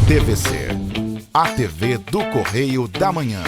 TVC, a TV do Correio da Manhã.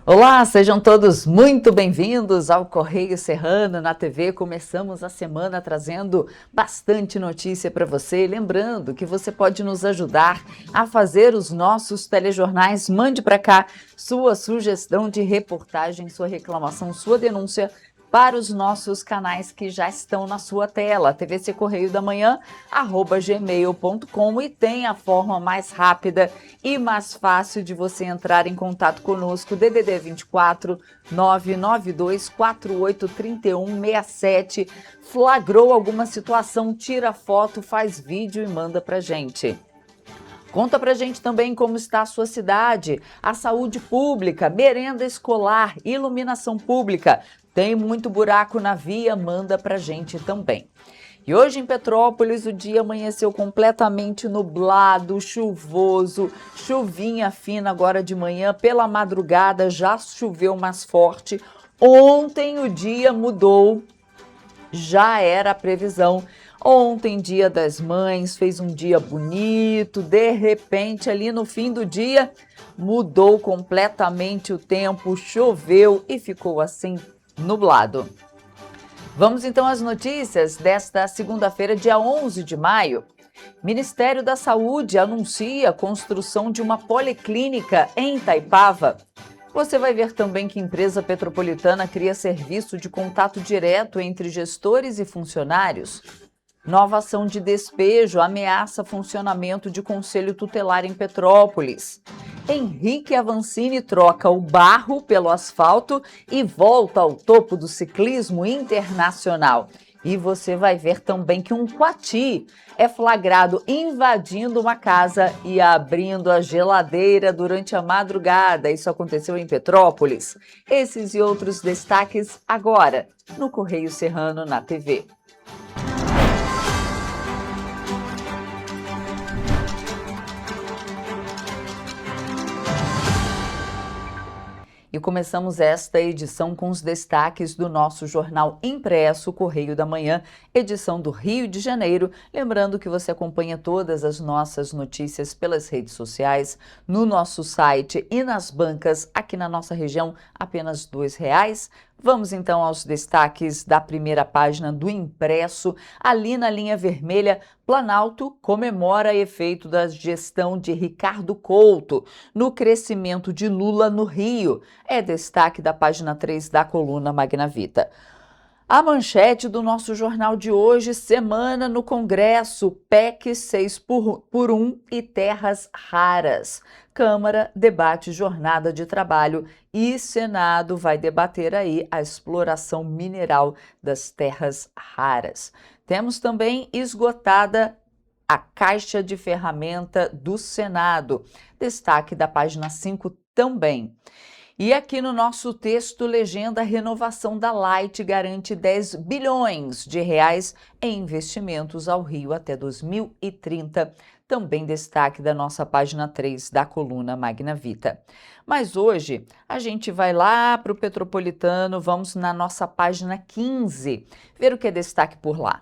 Olá, sejam todos muito bem-vindos ao Correio Serrano na TV. Começamos a semana trazendo bastante notícia para você. Lembrando que você pode nos ajudar a fazer os nossos telejornais. Mande para cá sua sugestão de reportagem, sua reclamação, sua denúncia para os nossos canais que já estão na sua tela, TVC Correio da Manhã, @gmail.com, e tem a forma mais rápida e mais fácil de você entrar em contato conosco, DDD 24 992 48 31 67. Flagrou alguma situação, tira foto, faz vídeo e manda pra gente. Conta pra gente também como está a sua cidade, a saúde pública, merenda escolar, iluminação pública. Tem muito buraco na via? Manda pra gente também. E hoje em Petrópolis o dia amanheceu completamente nublado, chuvoso, chuvinha fina agora de manhã, pela madrugada já choveu mais forte. Ontem o dia mudou, já era a previsão. Ontem, Dia das Mães, fez um dia bonito, de repente ali no fim do dia mudou completamente o tempo, choveu e ficou assim nublado. Vamos então às notícias desta segunda-feira, dia 11 de maio. Ministério da Saúde anuncia a construção de uma policlínica em Itaipava. Você vai ver também que a empresa petropolitana cria serviço de contato direto entre gestores e funcionários. Nova ação de despejo ameaça funcionamento de conselho tutelar em Petrópolis. Henrique Avancini troca o barro pelo asfalto e volta ao topo do ciclismo internacional. E você vai ver também que um coati é flagrado invadindo uma casa e abrindo a geladeira durante a madrugada. Isso aconteceu em Petrópolis. Esses e outros destaques agora no Correio Serrano na TV. E começamos esta edição com os destaques do nosso jornal impresso Correio da Manhã, edição do Rio de Janeiro. Lembrando que você acompanha todas as nossas notícias pelas redes sociais, no nosso site e nas bancas aqui na nossa região, apenas R$2. Vamos então aos destaques da primeira página do impresso. Ali na linha vermelha, Planalto comemora efeito da gestão de Ricardo Couto no crescimento de Lula no Rio. É destaque da página 3 da coluna Magnavita. A manchete do nosso jornal de hoje: semana no Congresso, PEC 6x1 e terras raras. Câmara debate jornada de trabalho e Senado vai debater aí a exploração mineral das terras raras. Temos também esgotada a caixa de ferramenta do Senado. Destaque da página 5 também. E aqui no nosso texto, legenda: renovação da Light garante 10 bilhões de reais em investimentos ao Rio até 2030. Também destaque da nossa página 3 da coluna Magnavita. Mas hoje a gente vai lá para o Petropolitano, vamos na nossa página 15, ver o que é destaque por lá.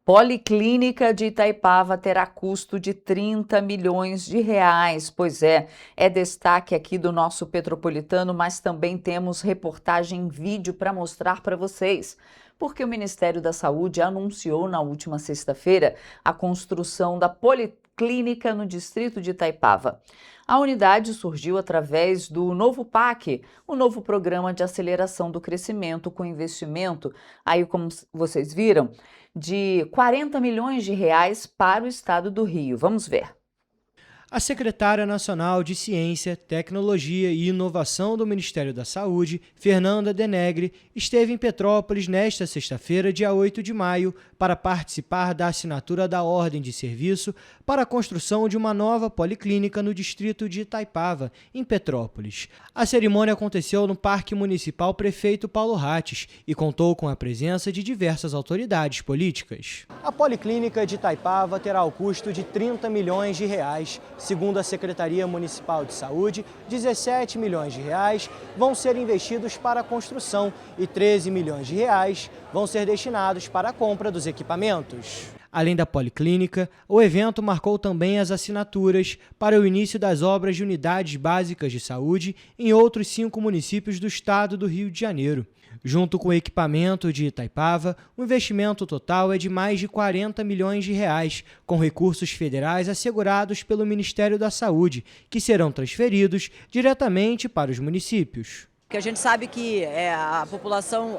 Policlínica de Itaipava terá custo de 30 milhões de reais. Pois é destaque aqui do nosso Petropolitano, mas também temos reportagem em vídeo para mostrar para vocês. Porque o Ministério da Saúde anunciou na última sexta-feira a construção da policlínica no distrito de Itaipava. A unidade surgiu através do novo PAC, o novo Programa de Aceleração do Crescimento, com investimento, aí como vocês viram, de 40 milhões de reais para o estado do Rio. Vamos ver. A secretária nacional de Ciência, Tecnologia e Inovação do Ministério da Saúde, Fernanda Denegre, esteve em Petrópolis nesta sexta-feira, dia 8 de maio, para participar da assinatura da ordem de serviço para a construção de uma nova policlínica no distrito de Itaipava, em Petrópolis. A cerimônia aconteceu no Parque Municipal Prefeito Paulo Rates e contou com a presença de diversas autoridades políticas. A policlínica de Itaipava terá o custo de R$ 30 milhões. Segundo a Secretaria Municipal de Saúde, 17 milhões de reais vão ser investidos para a construção e 13 milhões de reais vão ser destinados para a compra dos equipamentos. Além da policlínica, o evento marcou também as assinaturas para o início das obras de unidades básicas de saúde em outros 5 municípios do estado do Rio de Janeiro. Junto com o equipamento de Itaipava, o investimento total é de mais de 40 milhões de reais, com recursos federais assegurados pelo Ministério da Saúde, que serão transferidos diretamente para os municípios. Porque a gente sabe que a população,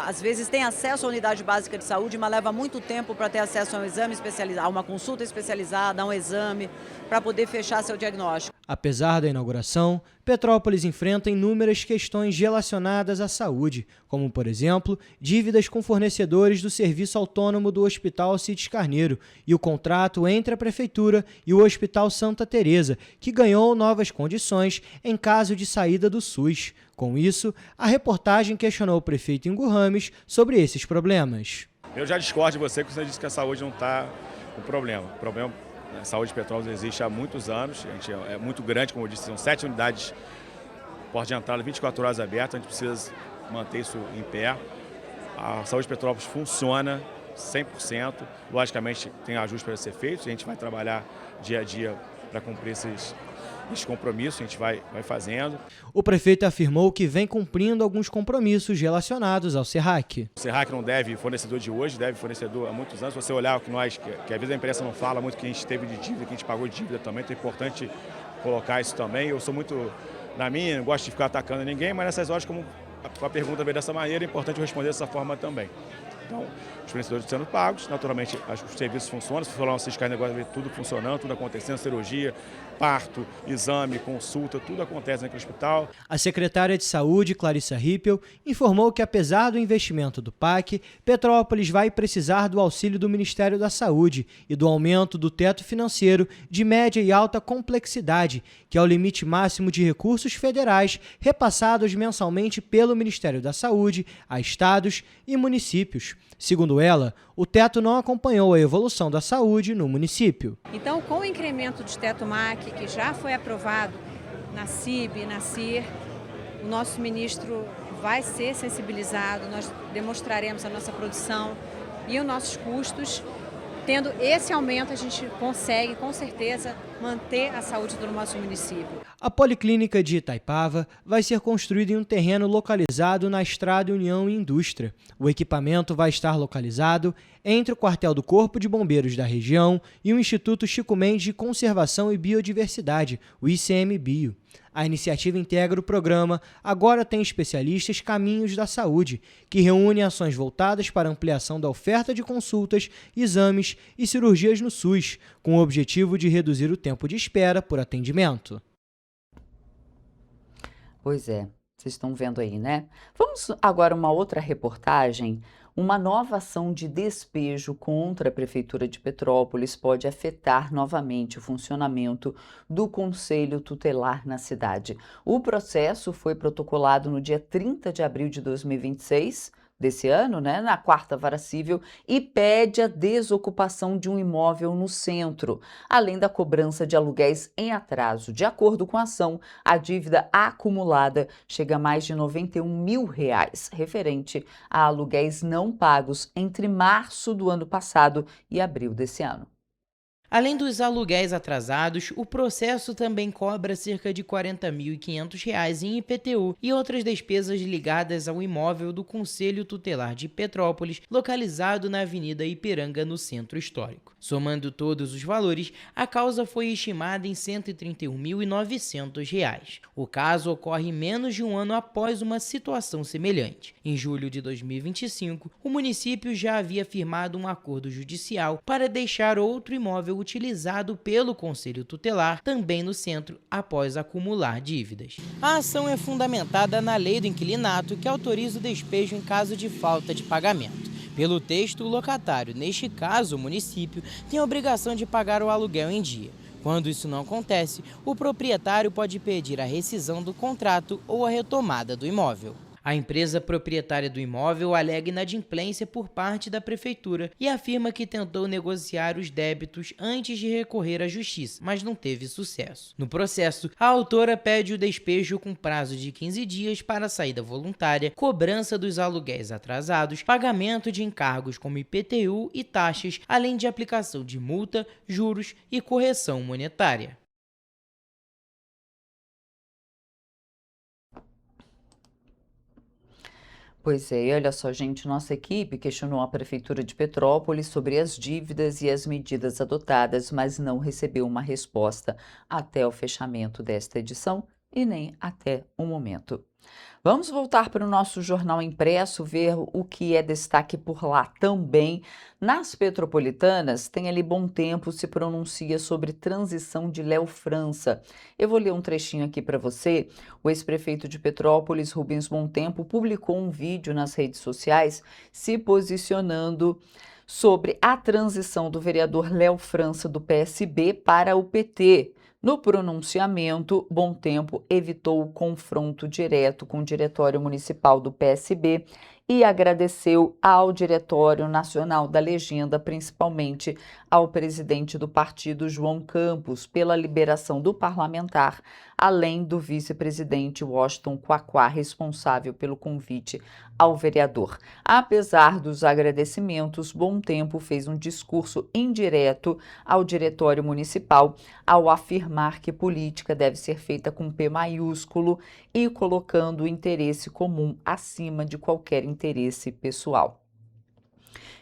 às vezes, tem acesso à unidade básica de saúde, mas leva muito tempo para ter acesso a um exame especializado, a uma consulta especializada, a um exame, para poder fechar seu diagnóstico. Apesar da inauguração, Petrópolis enfrenta inúmeras questões relacionadas à saúde, como, por exemplo, dívidas com fornecedores do serviço autônomo do Hospital Cites Carneiro e o contrato entre a Prefeitura e o Hospital Santa Teresa, que ganhou novas condições em caso de saída do SUS. Com isso, a reportagem questionou o prefeito Ingo Rames sobre esses problemas. Eu já discordo de você, que você disse que a saúde não está o problema. O problema a saúde de Petrópolis existe há muitos anos, a gente é muito grande, como eu disse, são 7 unidades, porta de entrada 24 horas abertas, a gente precisa manter isso em pé. A saúde de Petrópolis funciona 100%, logicamente tem ajustes para ser feitos, a gente vai trabalhar dia a dia para cumprir esses compromissos, a gente vai fazendo. O prefeito afirmou que vem cumprindo alguns compromissos relacionados ao SERRAC. O SERRAC não deve fornecedor de hoje, deve fornecedor há muitos anos. Se você olhar o que que às vezes a imprensa não fala muito, que a gente teve de dívida, que a gente pagou de dívida também, então é importante colocar isso também. Eu sou muito na minha, não gosto de ficar atacando ninguém, mas nessas horas, como a pergunta veio dessa maneira, é importante eu responder dessa forma também. Então, os fornecedores sendo pagos, naturalmente os serviços funcionam, se for lá um Cites Carneiro, agora vê tudo funcionando, tudo acontecendo, cirurgia, parto, exame, consulta, tudo acontece naquele hospital. A secretária de Saúde, Clarissa Rippel, informou que apesar do investimento do PAC, Petrópolis vai precisar do auxílio do Ministério da Saúde e do aumento do teto financeiro de média e alta complexidade, que é o limite máximo de recursos federais repassados mensalmente pelo Ministério da Saúde a estados e municípios. Segundo ela, o teto não acompanhou a evolução da saúde no município. Então, com o incremento de teto MAC, que já foi aprovado na CIB e na CIR, o nosso ministro vai ser sensibilizado, nós demonstraremos a nossa produção e os nossos custos. Tendo esse aumento, a gente consegue, com certeza, manter a saúde do nosso município. A Policlínica de Itaipava vai ser construída em um terreno localizado na Estrada União e Indústria. O equipamento vai estar localizado entre o quartel do Corpo de Bombeiros da região e o Instituto Chico Mendes de Conservação e Biodiversidade, o ICMBio. A iniciativa integra o programa Agora Tem Especialistas Caminhos da Saúde, que reúne ações voltadas para a ampliação da oferta de consultas, exames e cirurgias no SUS, com o objetivo de reduzir o tempo de espera por atendimento. Pois é, vocês estão vendo aí, né? Vamos agora a uma outra reportagem. Uma nova ação de despejo contra a Prefeitura de Petrópolis pode afetar novamente o funcionamento do Conselho Tutelar na cidade. O processo foi protocolado no dia 30 de abril de 2026, desse ano, né, na 4ª Vara Cível, e pede a desocupação de um imóvel no centro, além da cobrança de aluguéis em atraso. De acordo com a ação, a dívida acumulada chega a mais de R$ 91 mil, referente a aluguéis não pagos entre março do ano passado e abril desse ano. Além dos aluguéis atrasados, o processo também cobra cerca de R$ 40.500 em IPTU e outras despesas ligadas ao imóvel do Conselho Tutelar de Petrópolis, localizado na Avenida Ipiranga, no Centro Histórico. Somando todos os valores, a causa foi estimada em R$ 131.900. O caso ocorre menos de um ano após uma situação semelhante. Em julho de 2025, o município já havia firmado um acordo judicial para deixar outro imóvel utilizado pelo Conselho Tutelar, também no centro, após acumular dívidas. A ação é fundamentada na lei do inquilinato, que autoriza o despejo em caso de falta de pagamento. Pelo texto, o locatário, neste caso o município, tem a obrigação de pagar o aluguel em dia. Quando isso não acontece, o proprietário pode pedir a rescisão do contrato ou a retomada do imóvel. A empresa proprietária do imóvel alega inadimplência por parte da prefeitura e afirma que tentou negociar os débitos antes de recorrer à justiça, mas não teve sucesso. No processo, a autora pede o despejo com prazo de 15 dias para saída voluntária, cobrança dos aluguéis atrasados, pagamento de encargos como IPTU e taxas, além de aplicação de multa, juros e correção monetária. Pois é, e olha só, gente, nossa equipe questionou a Prefeitura de Petrópolis sobre as dívidas e as medidas adotadas, mas não recebeu uma resposta até o fechamento desta edição e nem até o momento. Vamos voltar para o nosso jornal impresso, ver o que é destaque por lá também. Nas Petropolitanas, tem ali Bom Tempo se pronuncia sobre transição de Léo França. Eu vou ler um trechinho aqui para você. O ex-prefeito de Petrópolis, Rubens Bom Tempo, publicou um vídeo nas redes sociais se posicionando sobre a transição do vereador Léo França do PSB para o PT. No pronunciamento, Bom Tempo evitou o confronto direto com o Diretório Municipal do PSB e agradeceu ao Diretório Nacional da Legenda, principalmente ao presidente do partido, João Campos, pela liberação do parlamentar, além do vice-presidente Washington Quaquá, responsável pelo convite ao vereador. Apesar dos agradecimentos, Bom Tempo fez um discurso indireto ao Diretório Municipal ao afirmar que política deve ser feita com P maiúsculo e colocando o interesse comum acima de qualquer interesse pessoal.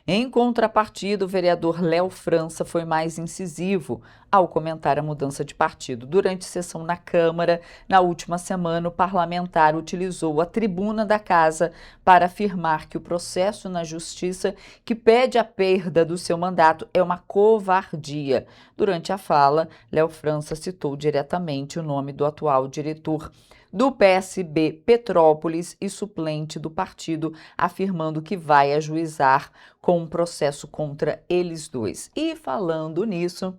Em contrapartida, o vereador Léo França foi mais incisivo ao comentar a mudança de partido. Durante sessão na Câmara, na última semana, o parlamentar utilizou a tribuna da casa para afirmar que o processo na Justiça que pede a perda do seu mandato é uma covardia. Durante a fala, Léo França citou diretamente o nome do atual diretor do PSB Petrópolis e suplente do partido, afirmando que vai ajuizar com um processo contra eles dois. E falando nisso,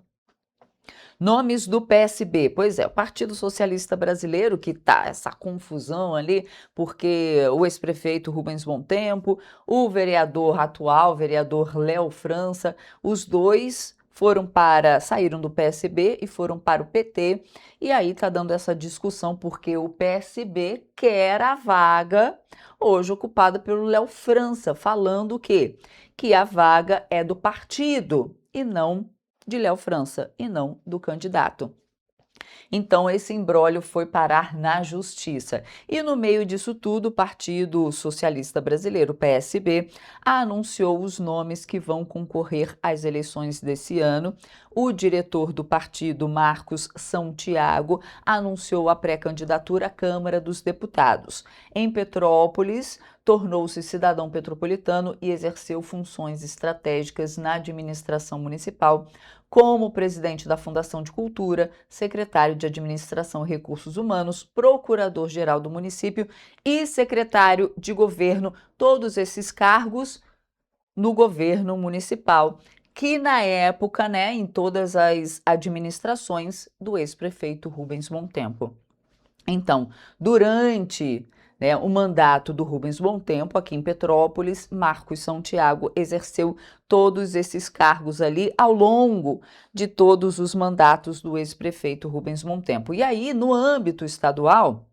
nomes do PSB, pois é, o Partido Socialista Brasileiro, que tá essa confusão ali, porque o ex-prefeito Rubens Bom Tempo, o vereador atual, vereador Léo França, os dois saíram do PSB e foram para o PT, e aí tá dando essa discussão porque o PSB quer a vaga hoje ocupada pelo Léo França, falando que a vaga é do partido e não de Léo França, e não do candidato. Então, esse imbróglio foi parar na Justiça. E no meio disso tudo, o Partido Socialista Brasileiro, PSB, anunciou os nomes que vão concorrer às eleições desse ano. O diretor do partido, Marcos São Tiago, anunciou a pré-candidatura à Câmara dos Deputados. Em Petrópolis, tornou-se cidadão petropolitano e exerceu funções estratégicas na administração municipal, como presidente da Fundação de Cultura, secretário de Administração e Recursos Humanos, procurador-geral do município e secretário de governo, todos esses cargos no governo municipal, que na época, em todas as administrações do ex-prefeito Rubens Bom Tempo. Então, durante o mandato do Rubens Bom Tempo, aqui em Petrópolis, Marcos São Tiago exerceu todos esses cargos ali ao longo de todos os mandatos do ex-prefeito Rubens Bom Tempo. E aí, no âmbito estadual,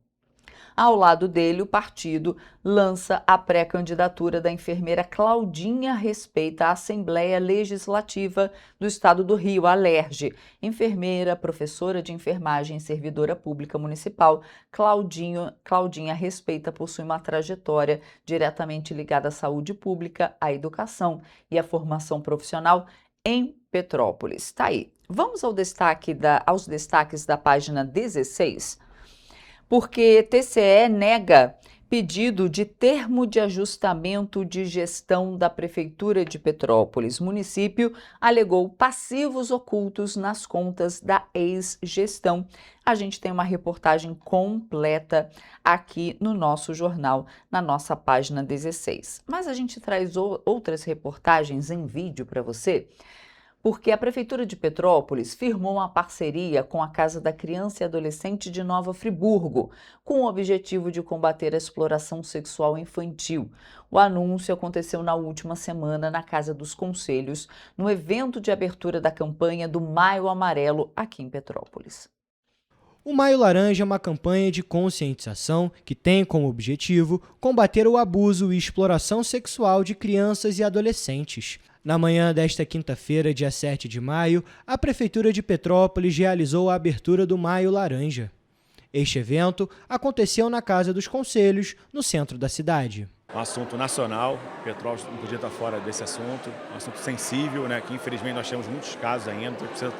ao lado dele, o partido lança a pré-candidatura da enfermeira Claudinha Respeita à Assembleia Legislativa do Estado do Rio, a ALERJ. Enfermeira, professora de enfermagem e servidora pública municipal, Claudinha Respeita possui uma trajetória diretamente ligada à saúde pública, à educação e à formação profissional em Petrópolis. Tá aí. Vamos aos destaques da página 16. Porque TCE nega Pedido de termo de ajustamento de gestão da Prefeitura de Petrópolis. Município alegou passivos ocultos nas contas da ex-gestão. A gente tem uma reportagem completa aqui no nosso jornal, na nossa página 16. Mas a gente traz outras reportagens em vídeo para você, porque a Prefeitura de Petrópolis firmou uma parceria com a Casa da Criança e Adolescente de Nova Friburgo, com o objetivo de combater a exploração sexual infantil. O anúncio aconteceu na última semana na Casa dos Conselhos, no evento de abertura da campanha do Maio Amarelo aqui em Petrópolis. O Maio Laranja é uma campanha de conscientização que tem como objetivo combater o abuso e exploração sexual de crianças e adolescentes. Na manhã desta quinta-feira, dia 7 de maio, a Prefeitura de Petrópolis realizou a abertura do Maio Laranja. Este evento aconteceu na Casa dos Conselhos, no centro da cidade. Um assunto nacional, Petrópolis não podia estar fora desse assunto, um assunto sensível, né, que infelizmente nós temos muitos casos ainda, então precisa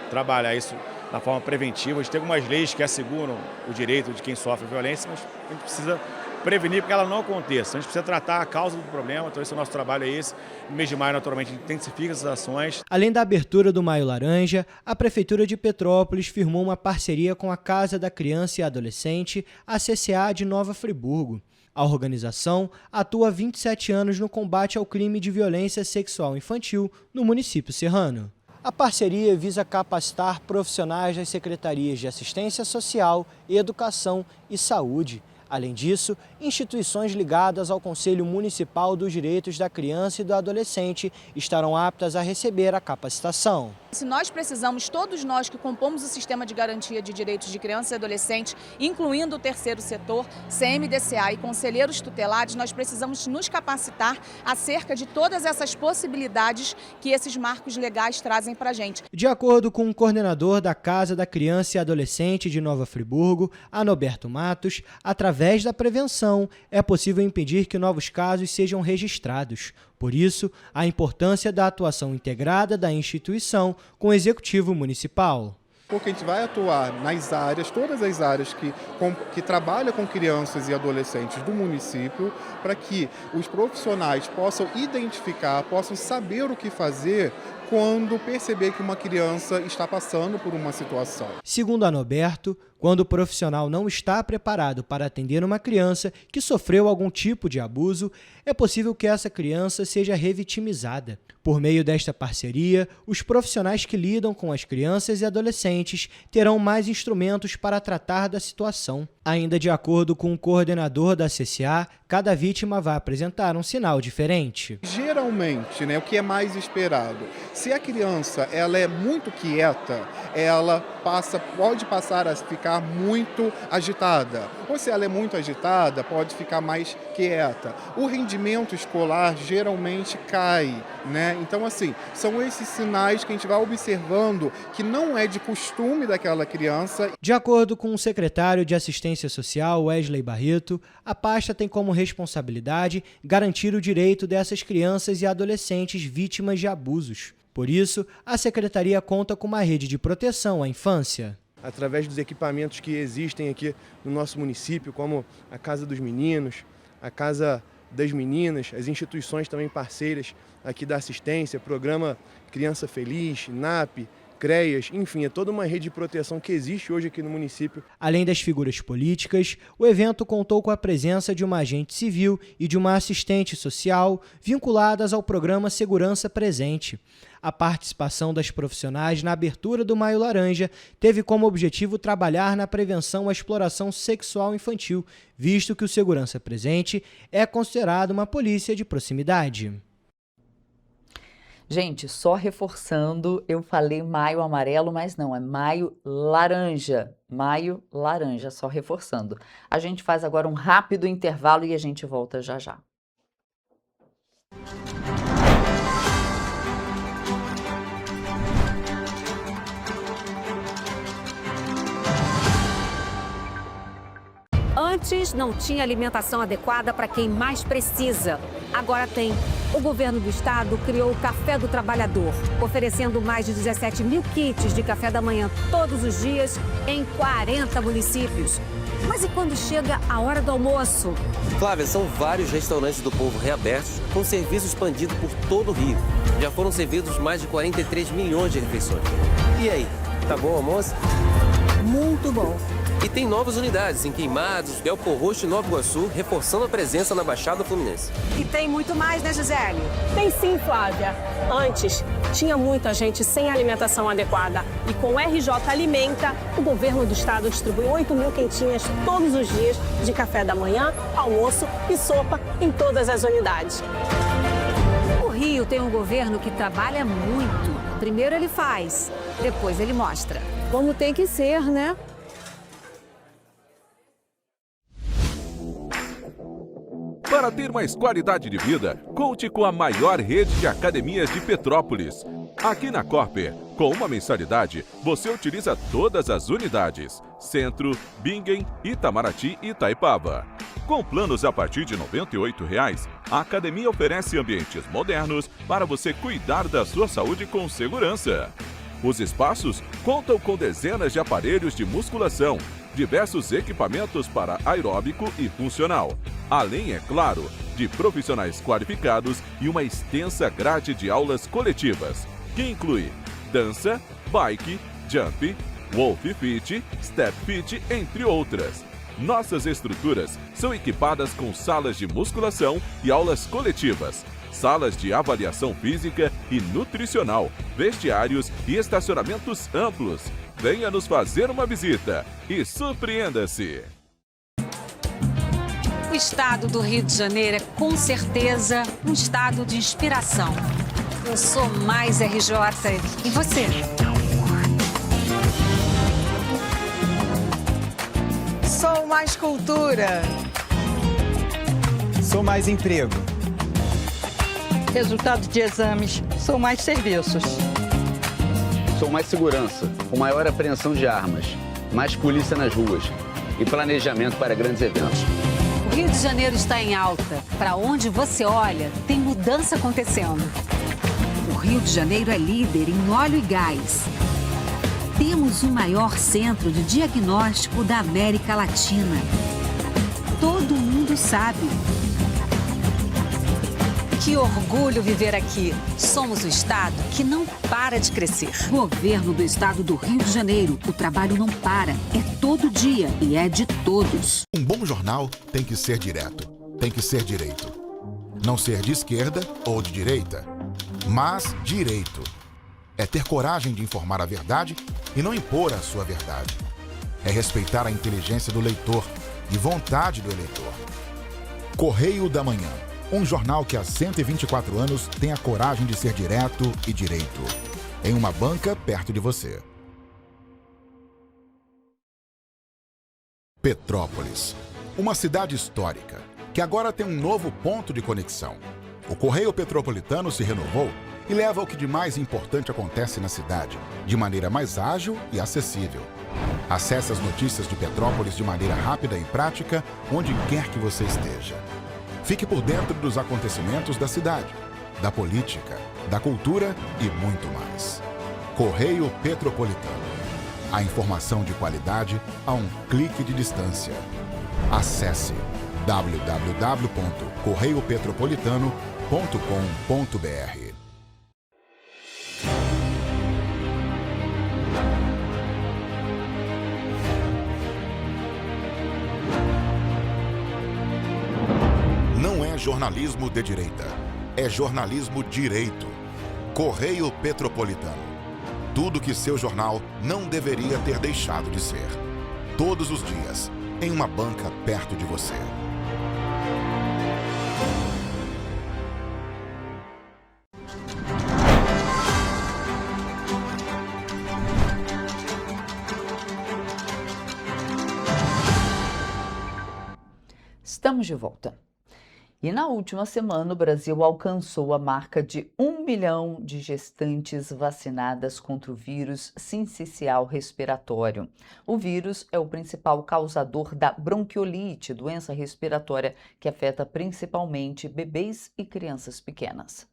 trabalhar isso da forma preventiva. A gente tem algumas leis que asseguram o direito de quem sofre violência, mas a gente precisa prevenir para que ela não aconteça. A gente precisa tratar a causa do problema, então esse é o nosso trabalho, é esse. No mês de maio, naturalmente, a gente intensifica essas ações. Além da abertura do Maio Laranja, a Prefeitura de Petrópolis firmou uma parceria com a Casa da Criança e Adolescente, a CCA de Nova Friburgo. A organização atua há 27 anos no combate ao crime de violência sexual infantil no município serrano. A parceria visa capacitar profissionais das secretarias de Assistência Social, Educação e Saúde. Além disso, instituições ligadas ao Conselho Municipal dos Direitos da Criança e do Adolescente estarão aptas a receber a capacitação. Se nós precisamos, todos nós que compomos o sistema de garantia de direitos de criança e adolescente, incluindo o terceiro setor, CMDCA e conselheiros tutelares, nós precisamos nos capacitar acerca de todas essas possibilidades que esses marcos legais trazem para a gente. De acordo com o coordenador da Casa da Criança e Adolescente de Nova Friburgo, Anoberto Matos, através da prevenção é possível impedir que novos casos sejam registrados. Por isso, a importância da atuação integrada da instituição com o Executivo Municipal. Porque a gente vai atuar nas áreas, todas as áreas que trabalham com crianças e adolescentes do município, para que os profissionais possam identificar, possam saber o que fazer quando perceber que uma criança está passando por uma situação. Segundo Anoberto, quando o profissional não está preparado para atender uma criança que sofreu algum tipo de abuso, é possível que essa criança seja revitimizada. Por meio desta parceria, os profissionais que lidam com as crianças e adolescentes terão mais instrumentos para tratar da situação. Ainda de acordo com o coordenador da CCA, cada vítima vai apresentar um sinal diferente. Geralmente, o que é mais esperado? Se a criança ela é muito quieta, ela pode passar a ficar muito agitada. Ou se ela é muito agitada, pode ficar mais quieta. O rendimento escolar geralmente cai, Então, são esses sinais que a gente vai observando que não é de costume daquela criança. De acordo com o secretário de Assistência Social, Wesley Barreto, a pasta tem como responsabilidade garantir o direito dessas crianças e adolescentes vítimas de abusos. Por isso, a Secretaria conta com uma rede de proteção à infância. Através dos equipamentos que existem aqui no nosso município, como a Casa dos Meninos, a Casa das Meninas, as instituições também parceiras aqui da assistência, Programa Criança Feliz, NAP, CREAS, enfim, é toda uma rede de proteção que existe hoje aqui no município. Além das figuras políticas, o evento contou com a presença de uma agente civil e de uma assistente social vinculadas ao programa Segurança Presente. A participação das profissionais na abertura do Maio Laranja teve como objetivo trabalhar na prevenção à exploração sexual infantil, visto que o Segurança Presente é considerado uma polícia de proximidade. Gente, só reforçando, eu falei Maio Amarelo, mas não, é Maio Laranja. Maio Laranja, só reforçando. A gente faz agora um rápido intervalo e a gente volta já já. Antes não tinha alimentação adequada para quem mais precisa. Agora tem. O governo do estado criou o Café do Trabalhador, oferecendo mais de 17 mil kits de café da manhã todos os dias em 40 municípios. Mas e quando chega a hora do almoço? Flávia, são vários restaurantes do Povo reabertos, com serviço expandido por todo o Rio. Já foram servidos mais de 43 milhões de refeições. E aí, tá bom o almoço? Muito bom. E tem novas unidades em Queimados, Belfor Roxo e Nova Iguaçu, reforçando a presença na Baixada Fluminense. E tem muito mais, né, Gisele? Tem sim, Flávia. Antes, tinha muita gente sem alimentação adequada. E com o RJ Alimenta, o governo do estado distribui 8 mil quentinhas todos os dias de café da manhã, almoço e sopa em todas as unidades. O Rio tem um governo que trabalha muito. Primeiro ele faz, depois ele mostra. Como tem que ser, né? Para ter mais qualidade de vida, conte com a maior rede de academias de Petrópolis. Aqui na Corper, com uma mensalidade, você utiliza todas as unidades: Centro, Bingen, Itamaraty e Itaipava. Com planos a partir de R$ 98,00, a academia oferece ambientes modernos para você cuidar da sua saúde com segurança. Os espaços contam com dezenas de aparelhos de musculação, diversos equipamentos para aeróbico e funcional, além, é claro, de profissionais qualificados e uma extensa grade de aulas coletivas, que inclui dança, bike, jump, wolf fit, step fit, entre outras. Nossas estruturas são equipadas com salas de musculação e aulas coletivas, salas de avaliação física e nutricional, vestiários e estacionamentos amplos. Venha nos fazer uma visita e surpreenda-se! O estado do Rio de Janeiro é com certeza um estado de inspiração. Eu sou mais RJ. E você? Sou mais cultura. Sou mais emprego. Resultado de exames, sou mais serviços. Sou mais segurança, com maior apreensão de armas, mais polícia nas ruas e planejamento para grandes eventos. O Rio de Janeiro está em alta. Para onde você olha, tem mudança acontecendo. O Rio de Janeiro é líder em óleo e gás. Temos o maior centro de diagnóstico da América Latina. Todo mundo sabe. Que orgulho viver aqui. Somos o estado que não para de crescer. Governo do estado do Rio de Janeiro. O trabalho não para. É todo dia e é de todos. Um bom jornal tem que ser direto, tem que ser direito. Não ser de esquerda ou de direita, mas direito. É ter coragem de informar a verdade e não impor a sua verdade. É respeitar a inteligência do leitor e vontade do eleitor. Correio da Manhã. Um jornal que há 124 anos tem a coragem de ser direto e direito. Em uma banca perto de você. Petrópolis. Uma cidade histórica que agora tem um novo ponto de conexão. O Correio Petropolitano se renovou e leva o que de mais importante acontece na cidade, de maneira mais ágil e acessível. Acesse as notícias de Petrópolis de maneira rápida e prática, onde quer que você esteja. Fique por dentro dos acontecimentos da cidade, da política, da cultura e muito mais. Correio Petropolitano. A informação de qualidade a um clique de distância. Acesse www.correiopetropolitano.com.br. Não é jornalismo de direita, é jornalismo direito. Correio Petropolitano. Tudo que seu jornal não deveria ter deixado de ser. Todos os dias, em uma banca perto de você. Estamos de volta. E na última semana, o Brasil alcançou a marca de 1 milhão de gestantes vacinadas contra o vírus sincicial respiratório. O vírus é o principal causador da bronquiolite, doença respiratória que afeta principalmente bebês e crianças pequenas.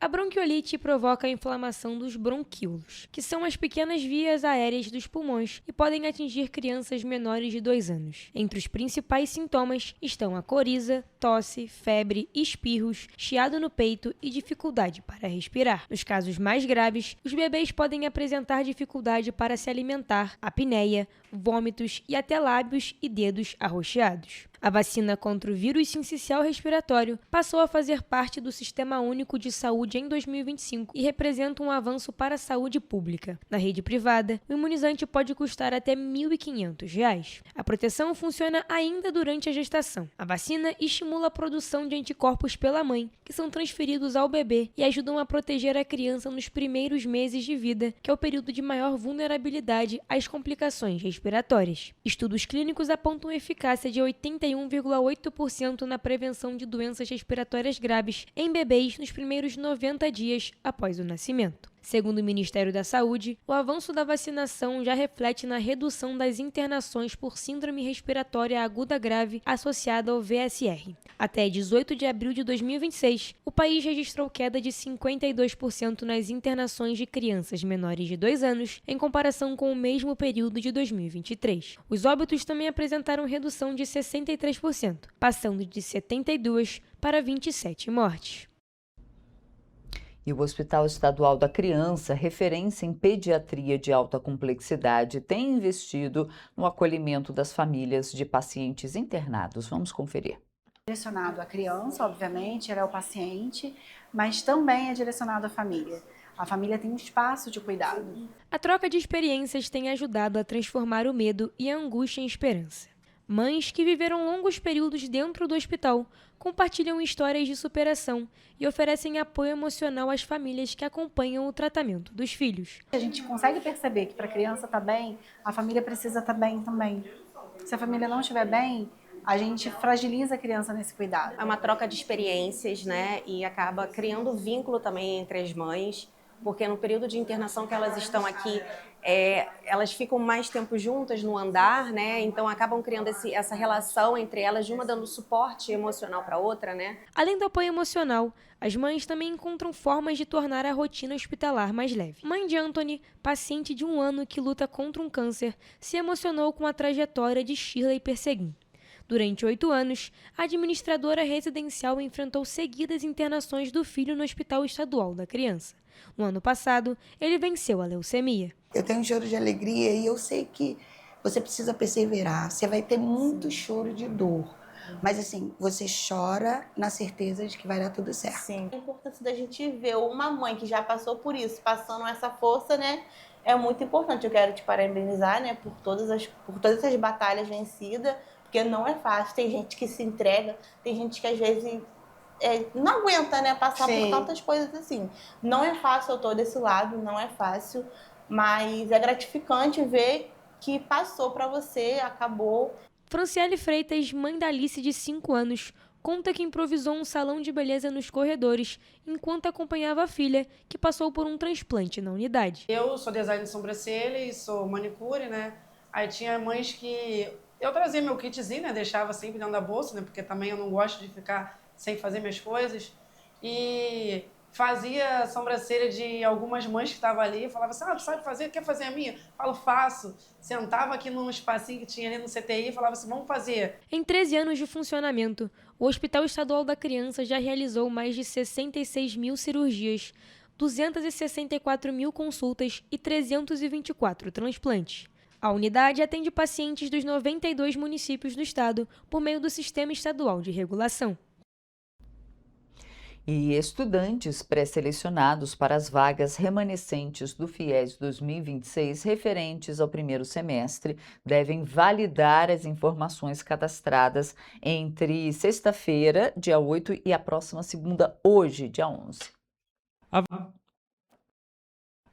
A bronquiolite provoca a inflamação dos bronquíolos, que são as pequenas vias aéreas dos pulmões e podem atingir crianças menores de 2 anos. Entre os principais sintomas estão a coriza, tosse, febre, espirros, chiado no peito e dificuldade para respirar. Nos casos mais graves, os bebês podem apresentar dificuldade para se alimentar, apneia, vômitos e até lábios e dedos arroxeados. A vacina contra o vírus sincicial respiratório passou a fazer parte do Sistema Único de Saúde em 2025 e representa um avanço para a saúde pública. Na rede privada, o imunizante pode custar até R$ 1.500. A proteção funciona ainda durante a gestação. A vacina estimula a produção de anticorpos pela mãe, que são transferidos ao bebê e ajudam a proteger a criança nos primeiros meses de vida, que é o período de maior vulnerabilidade às complicações respiratórias. Estudos clínicos apontam eficácia de 81,8% na prevenção de doenças respiratórias graves em bebês nos primeiros 90 dias após o nascimento. Segundo o Ministério da Saúde, o avanço da vacinação já reflete na redução das internações por síndrome respiratória aguda grave associada ao VSR. Até 18 de abril de 2026, o país registrou queda de 52% nas internações de crianças menores de 2 anos, em comparação com o mesmo período de 2023. Os óbitos também apresentaram redução de 63%, passando de 72 para 27 mortes. E o Hospital Estadual da Criança, referência em pediatria de alta complexidade, tem investido no acolhimento das famílias de pacientes internados. Vamos conferir. Direcionado à criança, obviamente, ela é o paciente, mas também é direcionado à família. A família tem um espaço de cuidado. A troca de experiências tem ajudado a transformar o medo e a angústia em esperança. Mães que viveram longos períodos dentro do hospital compartilham histórias de superação e oferecem apoio emocional às famílias que acompanham o tratamento dos filhos. A gente consegue perceber que para a criança estar bem, a família precisa estar bem também. Se a família não estiver bem, a gente fragiliza a criança nesse cuidado. É uma troca de experiências, né? E acaba criando vínculo também entre as mães, porque no período de internação que elas estão aqui, elas ficam mais tempo juntas no andar, né? Então acabam criando essa relação entre elas, de uma dando suporte emocional para a outra, né? Além do apoio emocional, as mães também encontram formas de tornar a rotina hospitalar mais leve. Mãe de Anthony, paciente de 1 ano que luta contra um câncer, se emocionou com a trajetória de Shirley Perseguim. Durante 8 anos, a administradora residencial enfrentou seguidas internações do filho no Hospital Estadual da Criança. No ano passado, ele venceu a leucemia. Eu tenho um choro de alegria e eu sei que você precisa perseverar. Você vai ter muito choro de dor. Mas assim, você chora na certeza de que vai dar tudo certo. Sim. A importância da gente ver uma mãe que já passou por isso, passando essa força, né? É muito importante. Eu quero te parabenizar, né? Por todas essas batalhas vencidas. Porque não é fácil, tem gente que se entrega, tem gente que às vezes não aguenta, né, passar por tantas coisas assim. Não é fácil, eu tô desse lado, não é fácil, mas é gratificante ver que passou para você, acabou. Franciele Freitas, mãe da Alice de 5 anos, conta que improvisou um salão de beleza nos corredores enquanto acompanhava a filha, que passou por um transplante na unidade. Eu sou designer de sobrancelha e sou manicure, né? Aí tinha mães que... Eu trazia meu kitzinho, né? Deixava sempre dentro da bolsa, né? Porque também eu não gosto de ficar sem fazer minhas coisas. E fazia a sobrancelha de algumas mães que estavam ali. Falava assim, tu sabe fazer? Quer fazer a minha? Falo, faço. Sentava aqui num espacinho que tinha ali no CTI e falava assim, vamos fazer. Em 13 anos de funcionamento, o Hospital Estadual da Criança já realizou mais de 66 mil cirurgias, 264 mil consultas e 324 transplantes. A unidade atende pacientes dos 92 municípios do estado por meio do Sistema Estadual de Regulação. E estudantes pré-selecionados para as vagas remanescentes do FIES 2026 referentes ao primeiro semestre devem validar as informações cadastradas entre sexta-feira, dia 8, e a próxima segunda, hoje, dia 11.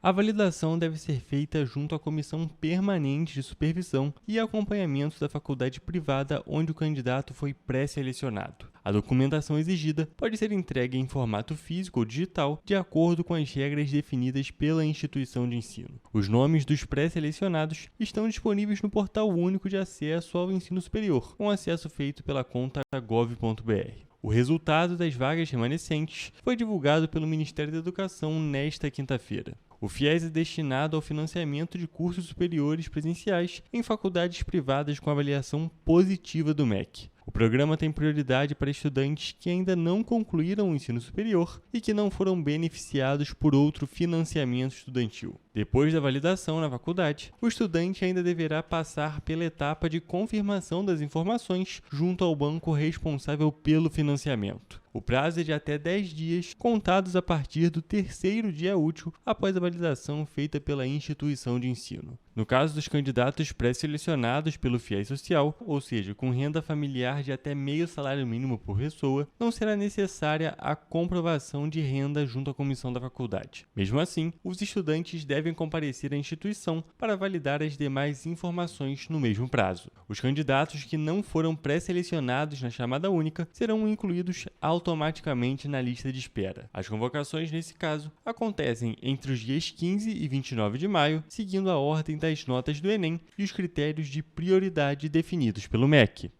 A validação deve ser feita junto à Comissão Permanente de Supervisão e Acompanhamento da faculdade privada onde o candidato foi pré-selecionado. A documentação exigida pode ser entregue em formato físico ou digital, de acordo com as regras definidas pela instituição de ensino. Os nomes dos pré-selecionados estão disponíveis no Portal Único de Acesso ao Ensino Superior, com acesso feito pela conta gov.br. O resultado das vagas remanescentes foi divulgado pelo Ministério da Educação nesta quinta-feira. O FIES é destinado ao financiamento de cursos superiores presenciais em faculdades privadas com avaliação positiva do MEC. O programa tem prioridade para estudantes que ainda não concluíram o ensino superior e que não foram beneficiados por outro financiamento estudantil. Depois da validação na faculdade, o estudante ainda deverá passar pela etapa de confirmação das informações junto ao banco responsável pelo financiamento. O prazo é de até 10 dias, contados a partir do terceiro dia útil após a validação feita pela instituição de ensino. No caso dos candidatos pré-selecionados pelo FIES Social, ou seja, com renda familiar de até meio salário mínimo por pessoa, não será necessária a comprovação de renda junto à comissão da faculdade. Mesmo assim, os estudantes devem comparecer à instituição para validar as demais informações no mesmo prazo. Os candidatos que não foram pré-selecionados na chamada única serão incluídos automaticamente na lista de espera. As convocações, nesse caso, acontecem entre os dias 15 e 29 de maio, seguindo a ordem das notas do Enem e os critérios de prioridade definidos pelo MEC.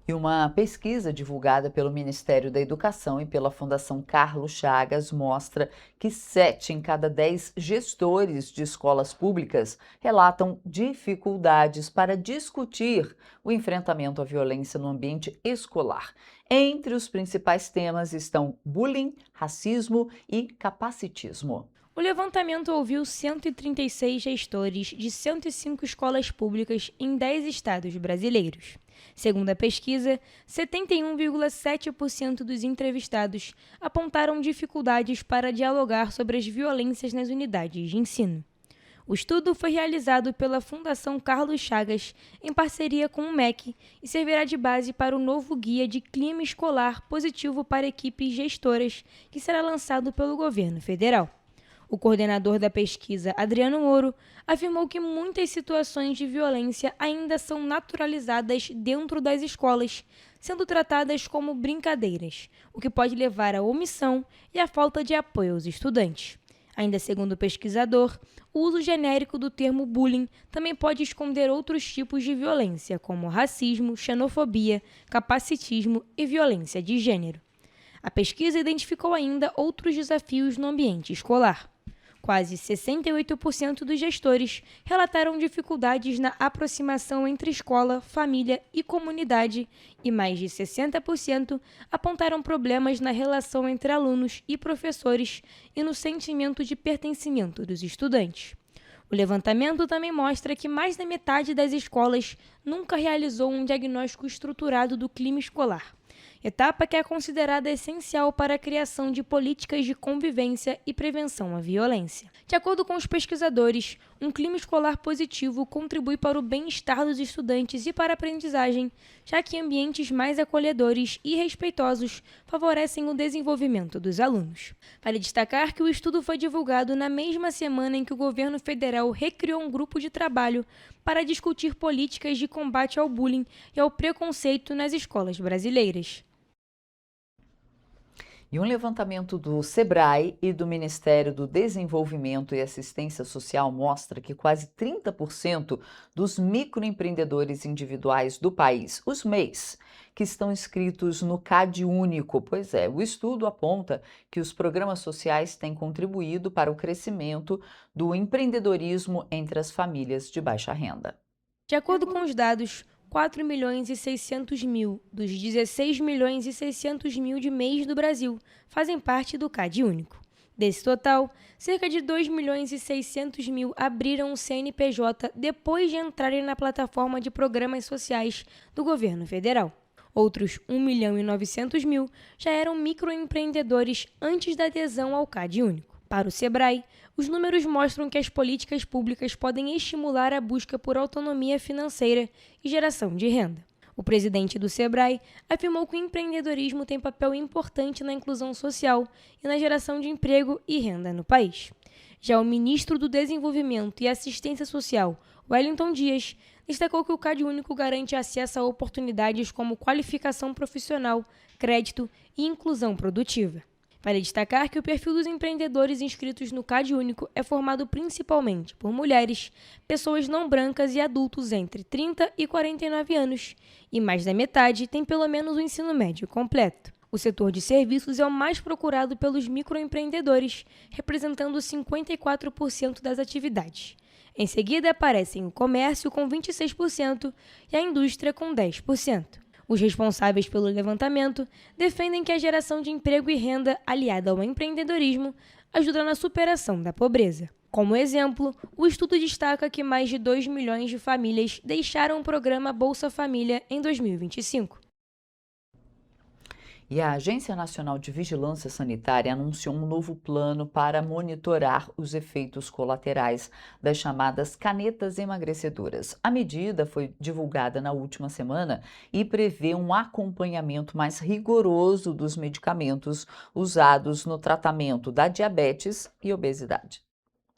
E uma pesquisa divulgada pelo Ministério da Educação e pela Fundação Carlos Chagas mostra que 7 em cada 10 gestores de escolas públicas relatam dificuldades para discutir o enfrentamento à violência no ambiente escolar. Entre os principais temas estão bullying, racismo e capacitismo. O levantamento ouviu 136 gestores de 105 escolas públicas em 10 estados brasileiros. Segundo a pesquisa, 71,7% dos entrevistados apontaram dificuldades para dialogar sobre as violências nas unidades de ensino. O estudo foi realizado pela Fundação Carlos Chagas em parceria com o MEC e servirá de base para o novo Guia de Clima Escolar Positivo para Equipes Gestoras, que será lançado pelo governo federal. O coordenador da pesquisa, Adriano Ouro, afirmou que muitas situações de violência ainda são naturalizadas dentro das escolas, sendo tratadas como brincadeiras, o que pode levar à omissão e à falta de apoio aos estudantes. Ainda segundo o pesquisador, o uso genérico do termo bullying também pode esconder outros tipos de violência, como racismo, xenofobia, capacitismo e violência de gênero. A pesquisa identificou ainda outros desafios no ambiente escolar. Quase 68% dos gestores relataram dificuldades na aproximação entre escola, família e comunidade e mais de 60% apontaram problemas na relação entre alunos e professores e no sentimento de pertencimento dos estudantes. O levantamento também mostra que mais da metade das escolas nunca realizou um diagnóstico estruturado do clima escolar, etapa que é considerada essencial para a criação de políticas de convivência e prevenção à violência. De acordo com os pesquisadores, um clima escolar positivo contribui para o bem-estar dos estudantes e para a aprendizagem, já que ambientes mais acolhedores e respeitosos favorecem o desenvolvimento dos alunos. Vale destacar que o estudo foi divulgado na mesma semana em que o governo federal recriou um grupo de trabalho para discutir políticas de combate ao bullying e ao preconceito nas escolas brasileiras. E um levantamento do SEBRAE e do Ministério do Desenvolvimento e Assistência Social mostra que quase 30% dos microempreendedores individuais do país, os MEIs, que estão inscritos no CAD Único. Pois é, o estudo aponta que os programas sociais têm contribuído para o crescimento do empreendedorismo entre as famílias de baixa renda. De acordo com os dados, 4.600.000 dos 16.600.000 de MEIs do Brasil fazem parte do CAD Único. Desse total, cerca de 2.600.000 abriram o CNPJ depois de entrarem na plataforma de programas sociais do governo federal. Outros 1.900.000 já eram microempreendedores antes da adesão ao CAD Único. Para o SEBRAE, os números mostram que as políticas públicas podem estimular a busca por autonomia financeira e geração de renda. O presidente do Sebrae afirmou que o empreendedorismo tem papel importante na inclusão social e na geração de emprego e renda no país. Já o ministro do Desenvolvimento e Assistência Social, Wellington Dias, destacou que o CadÚnico garante acesso a oportunidades como qualificação profissional, crédito e inclusão produtiva. Vale destacar que o perfil dos empreendedores inscritos no CadÚnico é formado principalmente por mulheres, pessoas não brancas e adultos entre 30 e 49 anos, e mais da metade tem pelo menos o ensino médio completo. O setor de serviços é o mais procurado pelos microempreendedores, representando 54% das atividades. Em seguida aparecem o comércio com 26% e a indústria com 10%. Os responsáveis pelo levantamento defendem que a geração de emprego e renda aliada ao empreendedorismo ajuda na superação da pobreza. Como exemplo, o estudo destaca que mais de 2 milhões de famílias deixaram o programa Bolsa Família em 2025. E a Agência Nacional de Vigilância Sanitária anunciou um novo plano para monitorar os efeitos colaterais das chamadas canetas emagrecedoras. A medida foi divulgada na última semana e prevê um acompanhamento mais rigoroso dos medicamentos usados no tratamento da diabetes e obesidade.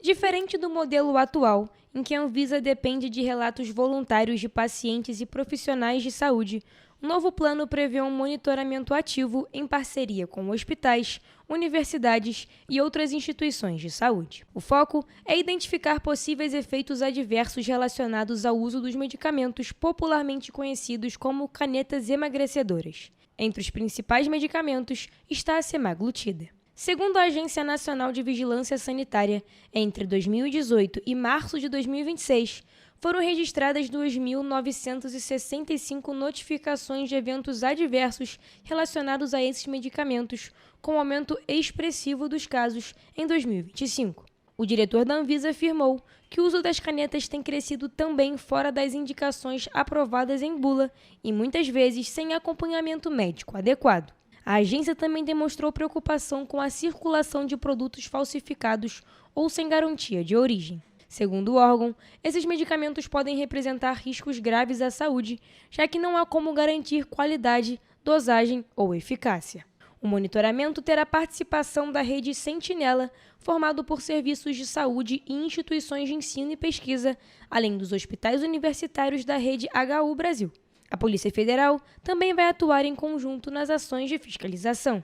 Diferente do modelo atual, em que a Anvisa depende de relatos voluntários de pacientes e profissionais de saúde, o novo plano prevê um monitoramento ativo em parceria com hospitais, universidades e outras instituições de saúde. O foco é identificar possíveis efeitos adversos relacionados ao uso dos medicamentos popularmente conhecidos como canetas emagrecedoras. Entre os principais medicamentos está a semaglutida. Segundo a Agência Nacional de Vigilância Sanitária, entre 2018 e março de 2026, foram registradas 2.965 notificações de eventos adversos relacionados a esses medicamentos, com aumento expressivo dos casos em 2025. O diretor da Anvisa afirmou que o uso das canetas tem crescido também fora das indicações aprovadas em bula e muitas vezes sem acompanhamento médico adequado. A agência também demonstrou preocupação com a circulação de produtos falsificados ou sem garantia de origem. Segundo o órgão, esses medicamentos podem representar riscos graves à saúde, já que não há como garantir qualidade, dosagem ou eficácia. O monitoramento terá participação da rede Sentinela, formado por serviços de saúde e instituições de ensino e pesquisa, além dos hospitais universitários da rede HU Brasil. A Polícia Federal também vai atuar em conjunto nas ações de fiscalização.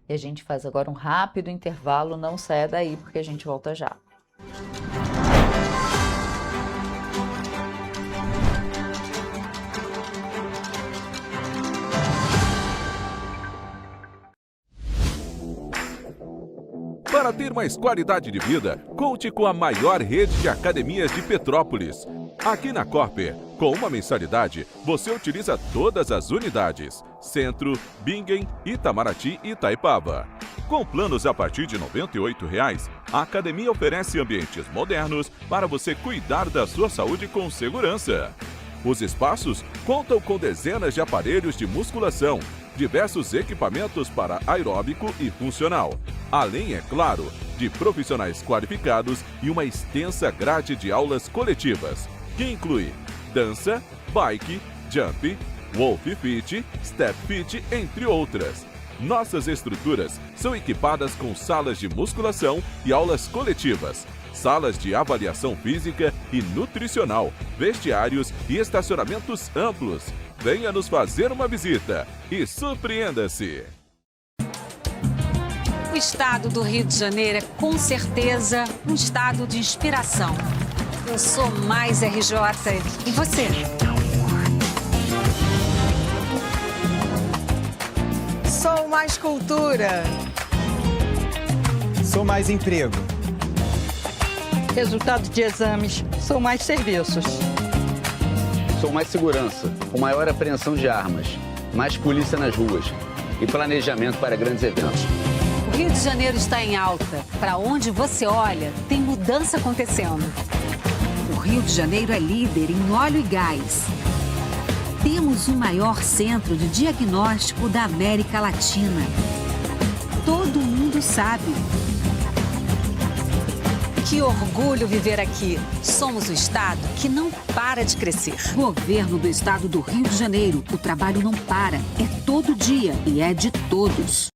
E a gente faz agora um rápido intervalo, não saia daí porque a gente volta já. Para ter mais qualidade de vida, conte com a maior rede de academias de Petrópolis. Aqui na Corper, com uma mensalidade, você utiliza todas as unidades: Centro, Bingen, Itamaraty e Itaipava. Com planos a partir de R$ 98,00, a academia oferece ambientes modernos para você cuidar da sua saúde com segurança. Os espaços contam com dezenas de aparelhos de musculação, diversos equipamentos para aeróbico e funcional, além, é claro, de profissionais qualificados e uma extensa grade de aulas coletivas, que inclui dança, bike, jump, Wolf Fit, Step Fit, entre outras. Nossas estruturas são equipadas com salas de musculação e aulas coletivas, salas de avaliação física e nutricional, vestiários e estacionamentos amplos. Venha nos fazer uma visita e surpreenda-se! O estado do Rio de Janeiro é, com certeza, um estado de inspiração. Eu sou mais RJ. E você? Sou mais cultura. Sou mais emprego. Resultado de exames. Sou mais serviços. Sou mais segurança, com maior apreensão de armas, mais polícia nas ruas e planejamento para grandes eventos. O Rio de Janeiro está em alta. Para onde você olha, tem mudança acontecendo. O Rio de Janeiro é líder em óleo e gás. Temos o maior centro de diagnóstico da América Latina. Todo mundo sabe. Que orgulho viver aqui. Somos o estado que não para de crescer. Governo do estado do Rio de Janeiro. O trabalho não para. É todo dia e é de todos.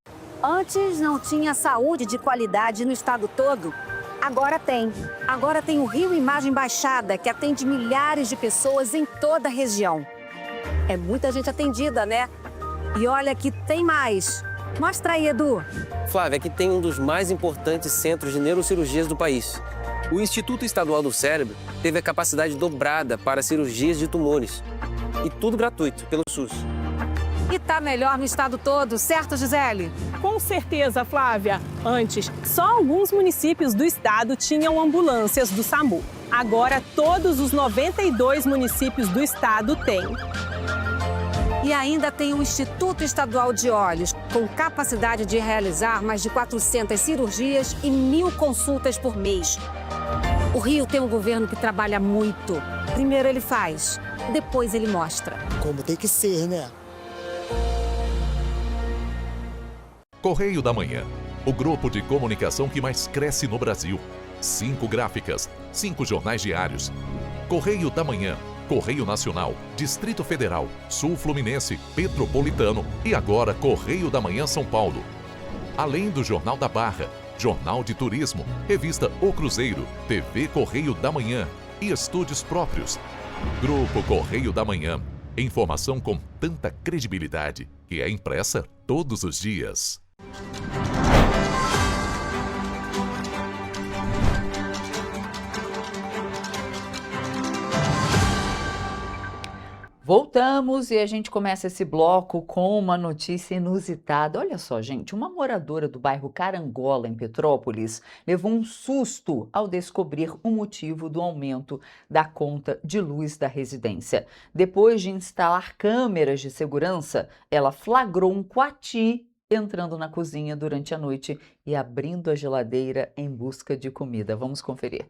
Antes não tinha saúde de qualidade no estado todo. Agora tem. Agora tem o Rio Imagem Baixada, que atende milhares de pessoas em toda a região. É muita gente atendida, né? E olha que tem mais. Mostra aí, Edu. Flávia, aqui tem um dos mais importantes centros de neurocirurgias do país. O Instituto Estadual do Cérebro teve a capacidade dobrada para cirurgias de tumores. E tudo gratuito, pelo SUS. E tá melhor no estado todo, certo, Gisele? Com certeza, Flávia. Antes, só alguns municípios do estado tinham ambulâncias do SAMU. Agora, todos os 92 municípios do estado têm. E ainda tem o Instituto Estadual de Olhos, com capacidade de realizar mais de 400 cirurgias e 1.000 consultas por mês. O Rio tem um governo que trabalha muito. Primeiro ele faz, depois ele mostra. Como tem que ser, né? Correio da Manhã, o grupo de comunicação que mais cresce no Brasil. 5 gráficas, 5 jornais diários. Correio da Manhã, Correio Nacional, Distrito Federal, Sul Fluminense, Petropolitano e agora Correio da Manhã São Paulo. Além do Jornal da Barra, Jornal de Turismo, Revista O Cruzeiro, TV Correio da Manhã e estúdios próprios. Grupo Correio da Manhã. Informação com tanta credibilidade que é impressa todos os dias. Voltamos e a gente começa esse bloco com uma notícia inusitada. Olha só, gente, uma moradora do bairro Carangola, em Petrópolis, levou um susto ao descobrir o motivo do aumento da conta de luz da residência. Depois de instalar câmeras de segurança, ela flagrou um coati entrando na cozinha durante a noite e abrindo a geladeira em busca de comida. Vamos conferir.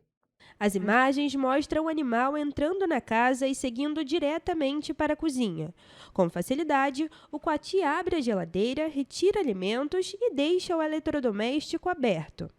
As imagens mostram o animal entrando na casa e seguindo diretamente para a cozinha. Com facilidade, o coati abre a geladeira, retira alimentos e deixa o eletrodoméstico aberto.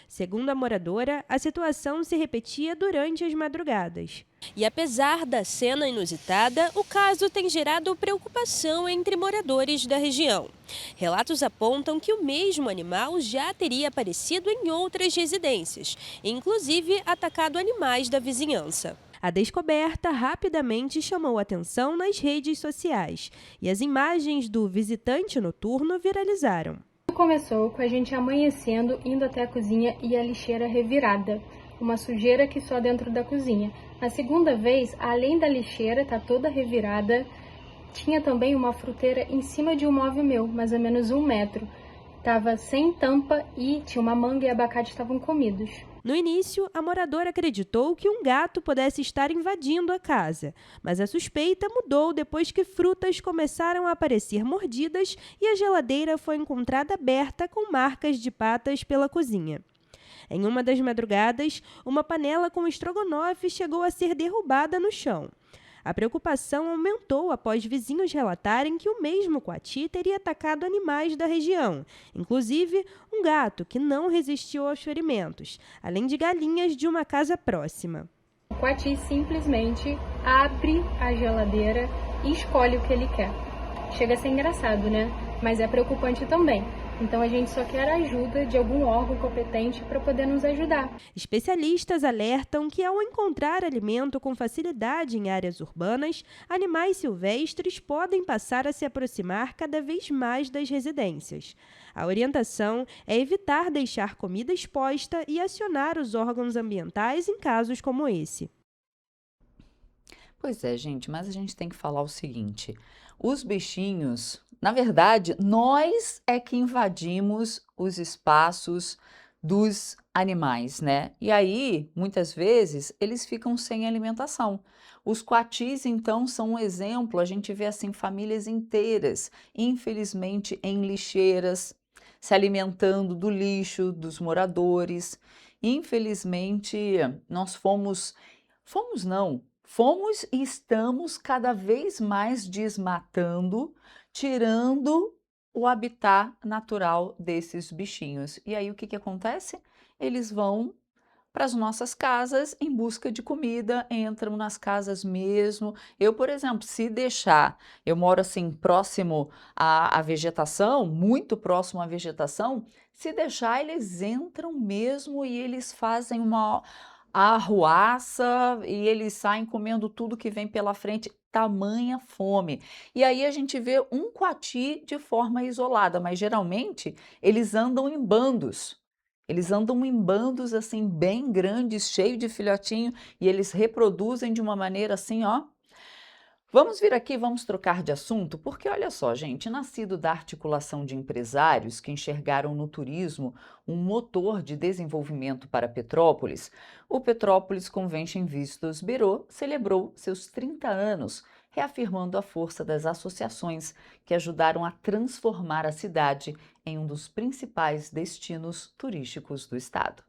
Segundo a moradora, a situação se repetia durante as madrugadas. E apesar da cena inusitada, o caso tem gerado preocupação entre moradores da região. Relatos apontam que o mesmo animal já teria aparecido em outras residências, inclusive atacado animais da vizinhança. A descoberta rapidamente chamou atenção nas redes sociais e as imagens do visitante noturno viralizaram. Começou com a gente amanhecendo, indo até a cozinha e a lixeira revirada. Uma sujeira que só dentro da cozinha. Na segunda vez, além da lixeira tá toda revirada, tinha também uma fruteira em cima de um móvel meu, mais ou menos 1 metro. Tava sem tampa e tinha uma manga e abacate estavam comidos. No início, a moradora acreditou que um gato pudesse estar invadindo a casa, mas a suspeita mudou depois que frutas começaram a aparecer mordidas e a geladeira foi encontrada aberta com marcas de patas pela cozinha. Em uma das madrugadas, uma panela com estrogonofe chegou a ser derrubada no chão. A preocupação aumentou após vizinhos relatarem que o mesmo coati teria atacado animais da região, inclusive um gato que não resistiu aos ferimentos, além de galinhas de uma casa próxima. O coati simplesmente abre a geladeira e escolhe o que ele quer. Chega a ser engraçado, né? Mas é preocupante também. Então a gente só quer a ajuda de algum órgão competente para poder nos ajudar. Especialistas alertam que ao encontrar alimento com facilidade em áreas urbanas, animais silvestres podem passar a se aproximar cada vez mais das residências. A orientação é evitar deixar comida exposta e acionar os órgãos ambientais em casos como esse. Pois é, gente, mas a gente tem que falar o seguinte: os bichinhos, na verdade, nós é que invadimos os espaços dos animais, né? E aí, muitas vezes, eles ficam sem alimentação. Os coatis, então, são um exemplo. A gente vê, assim, famílias inteiras, infelizmente, em lixeiras, se alimentando do lixo dos moradores. Infelizmente, nós fomos e estamos cada vez mais desmatando, tirando o habitat natural desses bichinhos. E aí o que acontece? Eles vão para as nossas casas em busca de comida, entram nas casas mesmo. Eu, por exemplo, se deixar, eu moro assim próximo à vegetação, muito próximo à vegetação, se deixar eles entram mesmo e eles fazem uma arruaça e eles saem comendo tudo que vem pela frente, tamanha fome. E aí a gente vê um coati de forma isolada, mas geralmente eles andam em bandos. Eles andam em bandos assim bem grandes, cheio de filhotinho, e eles reproduzem de uma maneira assim, ó. Vamos vir aqui, vamos trocar de assunto, porque olha só, gente, nascido da articulação de empresários que enxergaram no turismo um motor de desenvolvimento para Petrópolis, o Petrópolis Convention Visitors Bureau celebrou seus 30 anos, reafirmando a força das associações que ajudaram a transformar a cidade em um dos principais destinos turísticos do estado.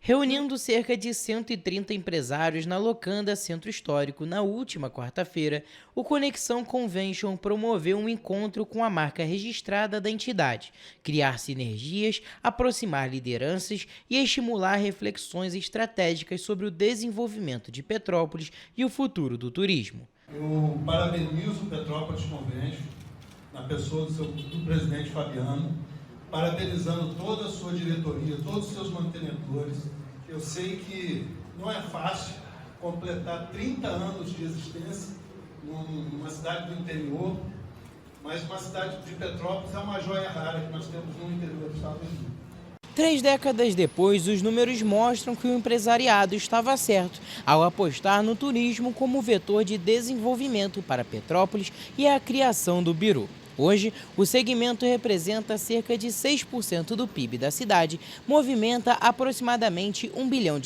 Reunindo cerca de 130 empresários na Locanda Centro Histórico na última quarta-feira, o Conexão Convention promoveu um encontro com a marca registrada da entidade, criar sinergias, aproximar lideranças e estimular reflexões estratégicas sobre o desenvolvimento de Petrópolis e o futuro do turismo. Eu parabenizo o Petrópolis Convention, na pessoa do presidente Fabiano, parabenizando toda a sua diretoria, todos os seus mantenedores. Eu sei que não é fácil completar 30 anos de existência numa cidade do interior, mas uma cidade de Petrópolis é uma joia rara que nós temos no interior do estado do Rio. 3 décadas depois, os números mostram que o empresariado estava certo ao apostar no turismo como vetor de desenvolvimento para Petrópolis e a criação do Bureau. Hoje, o segmento representa cerca de 6% do PIB da cidade, movimenta aproximadamente R$ 1 bilhão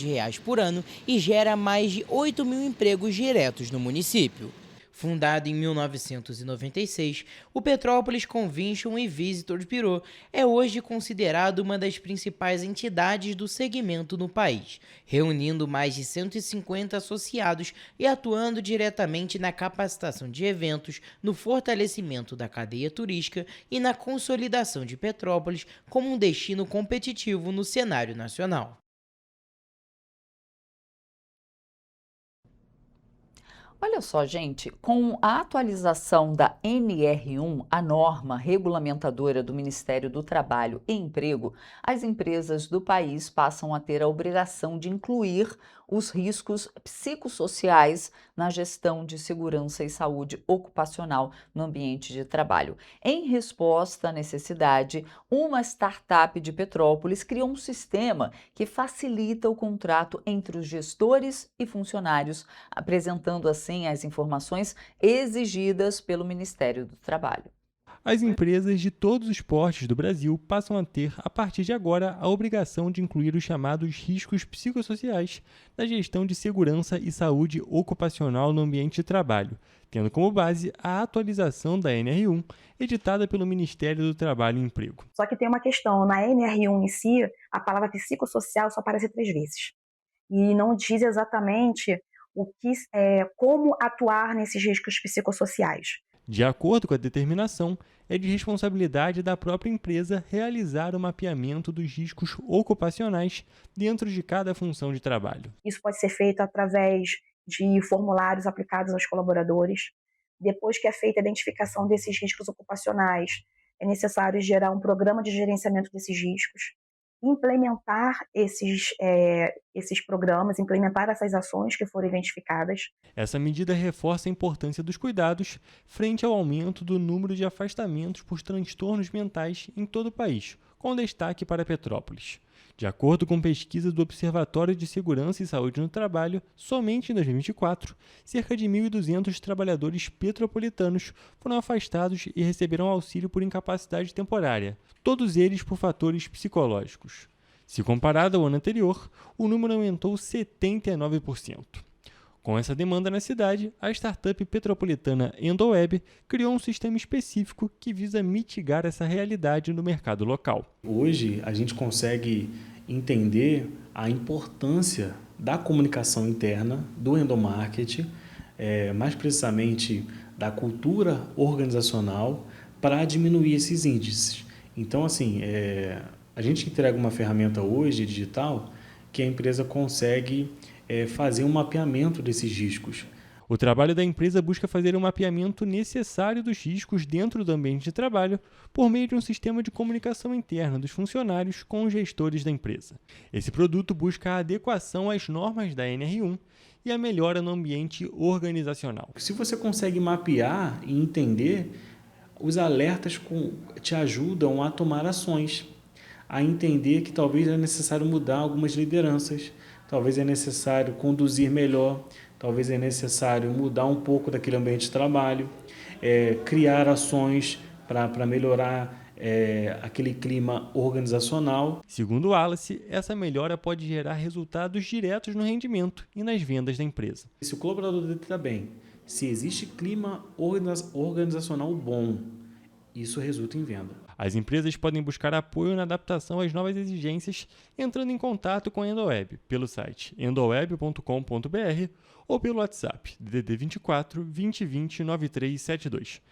por ano e gera mais de 8 mil empregos diretos no município. Fundado em 1996, o Petrópolis Convention e Visitors Bureau é hoje considerado uma das principais entidades do segmento no país, reunindo mais de 150 associados e atuando diretamente na capacitação de eventos, no fortalecimento da cadeia turística e na consolidação de Petrópolis como um destino competitivo no cenário nacional. Olha só, gente, com a atualização da NR1, a norma regulamentadora do Ministério do Trabalho e Emprego, as empresas do país passam a ter a obrigação de incluir os riscos psicossociais na gestão de segurança e saúde ocupacional no ambiente de trabalho. Em resposta à necessidade, uma startup de Petrópolis criou um sistema que facilita o contrato entre os gestores e funcionários, apresentando assim as informações exigidas pelo Ministério do Trabalho. As empresas de todos os portes do Brasil passam a ter, a partir de agora, a obrigação de incluir os chamados riscos psicossociais na gestão de segurança e saúde ocupacional no ambiente de trabalho, tendo como base a atualização da NR1, editada pelo Ministério do Trabalho e Emprego. Só que tem uma questão, na NR1 em si, a palavra psicossocial só aparece 3 vezes. E não diz exatamente como atuar nesses riscos psicossociais. De acordo com a determinação, é de responsabilidade da própria empresa realizar o mapeamento dos riscos ocupacionais dentro de cada função de trabalho. Isso pode ser feito através de formulários aplicados aos colaboradores. Depois que é feita a identificação desses riscos ocupacionais, é necessário gerar um programa de gerenciamento desses riscos, implementar esses programas, implementar essas ações que foram identificadas. Essa medida reforça a importância dos cuidados frente ao aumento do número de afastamentos por transtornos mentais em todo o país, com destaque para Petrópolis. De acordo com pesquisa do Observatório de Segurança e Saúde no Trabalho, somente em 2024, cerca de 1.200 trabalhadores petropolitanos foram afastados e receberam auxílio por incapacidade temporária, todos eles por fatores psicológicos. Se comparado ao ano anterior, o número aumentou 79%. Com essa demanda na cidade, a startup petropolitana EndoWeb criou um sistema específico que visa mitigar essa realidade no mercado local. Hoje, a gente consegue entender a importância da comunicação interna, do endomarketing, mais precisamente da cultura organizacional, para diminuir esses índices. Então, assim, a gente entrega uma ferramenta hoje digital que a empresa consegue fazer um mapeamento desses riscos. O trabalho da empresa busca fazer um mapeamento necessário dos riscos dentro do ambiente de trabalho por meio de um sistema de comunicação interna dos funcionários com os gestores da empresa. Esse produto busca a adequação às normas da NR1 e a melhora no ambiente organizacional. Se você consegue mapear e entender, os alertas te ajudam a tomar ações, a entender que talvez é necessário mudar algumas lideranças, talvez é necessário conduzir melhor, talvez é necessário mudar um pouco daquele ambiente de trabalho, criar ações para melhorar aquele clima organizacional. Segundo Wallace, essa melhora pode gerar resultados diretos no rendimento e nas vendas da empresa. Se o colaborador dele está bem, se existe clima organizacional bom, isso resulta em venda. As empresas podem buscar apoio na adaptação às novas exigências entrando em contato com a Endoweb pelo site endoweb.com.br ou pelo WhatsApp DDD 24 2020 9372.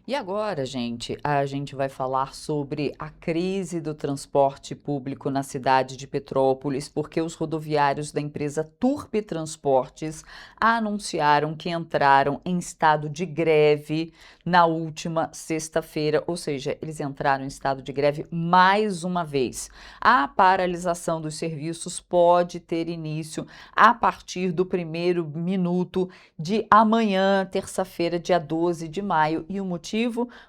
E agora, gente, a gente vai falar sobre a crise do transporte público na cidade de Petrópolis, porque os rodoviários da empresa Turp Transportes anunciaram que entraram em estado de greve na última sexta-feira, ou seja, eles entraram em estado de greve mais uma vez. A paralisação dos serviços pode ter início a partir do primeiro minuto de amanhã, terça-feira, dia 12 de maio, e o motivo,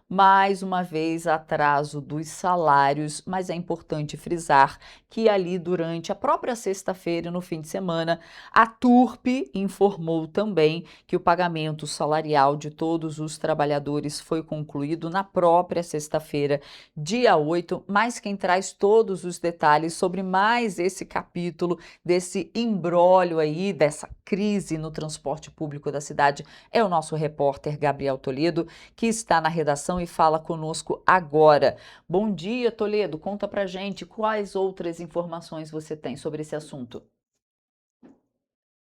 mais uma vez, atraso dos salários, mas é importante frisar que ali durante a própria sexta-feira, no fim de semana, a Turp informou também que o pagamento salarial de todos os trabalhadores foi concluído na própria sexta-feira, dia 8, mas quem traz todos os detalhes sobre mais esse capítulo, desse imbróglio aí, dessa crise no transporte público da cidade, é o nosso repórter Gabriel Toledo, que está na redação e fala conosco agora. Bom dia, Toledo. Conta pra gente quais outras informações você tem sobre esse assunto.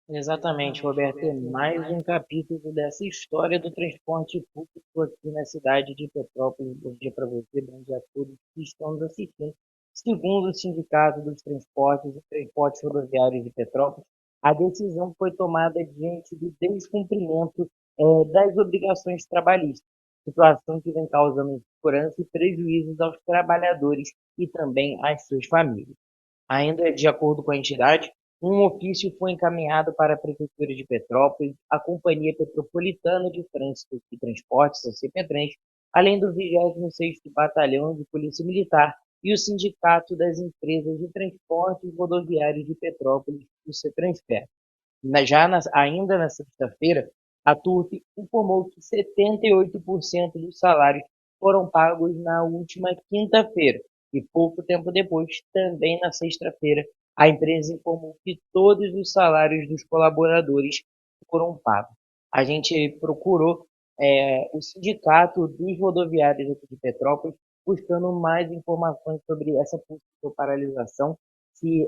Exatamente, Roberto. É mais um capítulo dessa história do transporte público aqui na cidade de Petrópolis. Bom dia para você, bom dia a todos que estão nos assistindo. Segundo o Sindicato dos Transportes e Transportes Rodoviários de Petrópolis, a decisão foi tomada diante do descumprimento das obrigações trabalhistas, situação que vem causando insegurança e prejuízos aos trabalhadores e também às suas famílias. Ainda de acordo com a entidade, um ofício foi encaminhado para a Prefeitura de Petrópolis, a Companhia Petropolitana de Trânsito e Transportes, a CPTrans, além do 26º Batalhão de Polícia Militar e o Sindicato das Empresas de Transportes Rodoviários de Petrópolis, o CETRANSPER. Ainda na sexta-feira, a Turp informou que 78% dos salários foram pagos na última quinta-feira e pouco tempo depois, também na sexta-feira, a empresa informou que todos os salários dos colaboradores foram pagos. A gente procurou o Sindicato dos Rodoviários aqui de Petrópolis, buscando mais informações sobre essa possível paralisação, se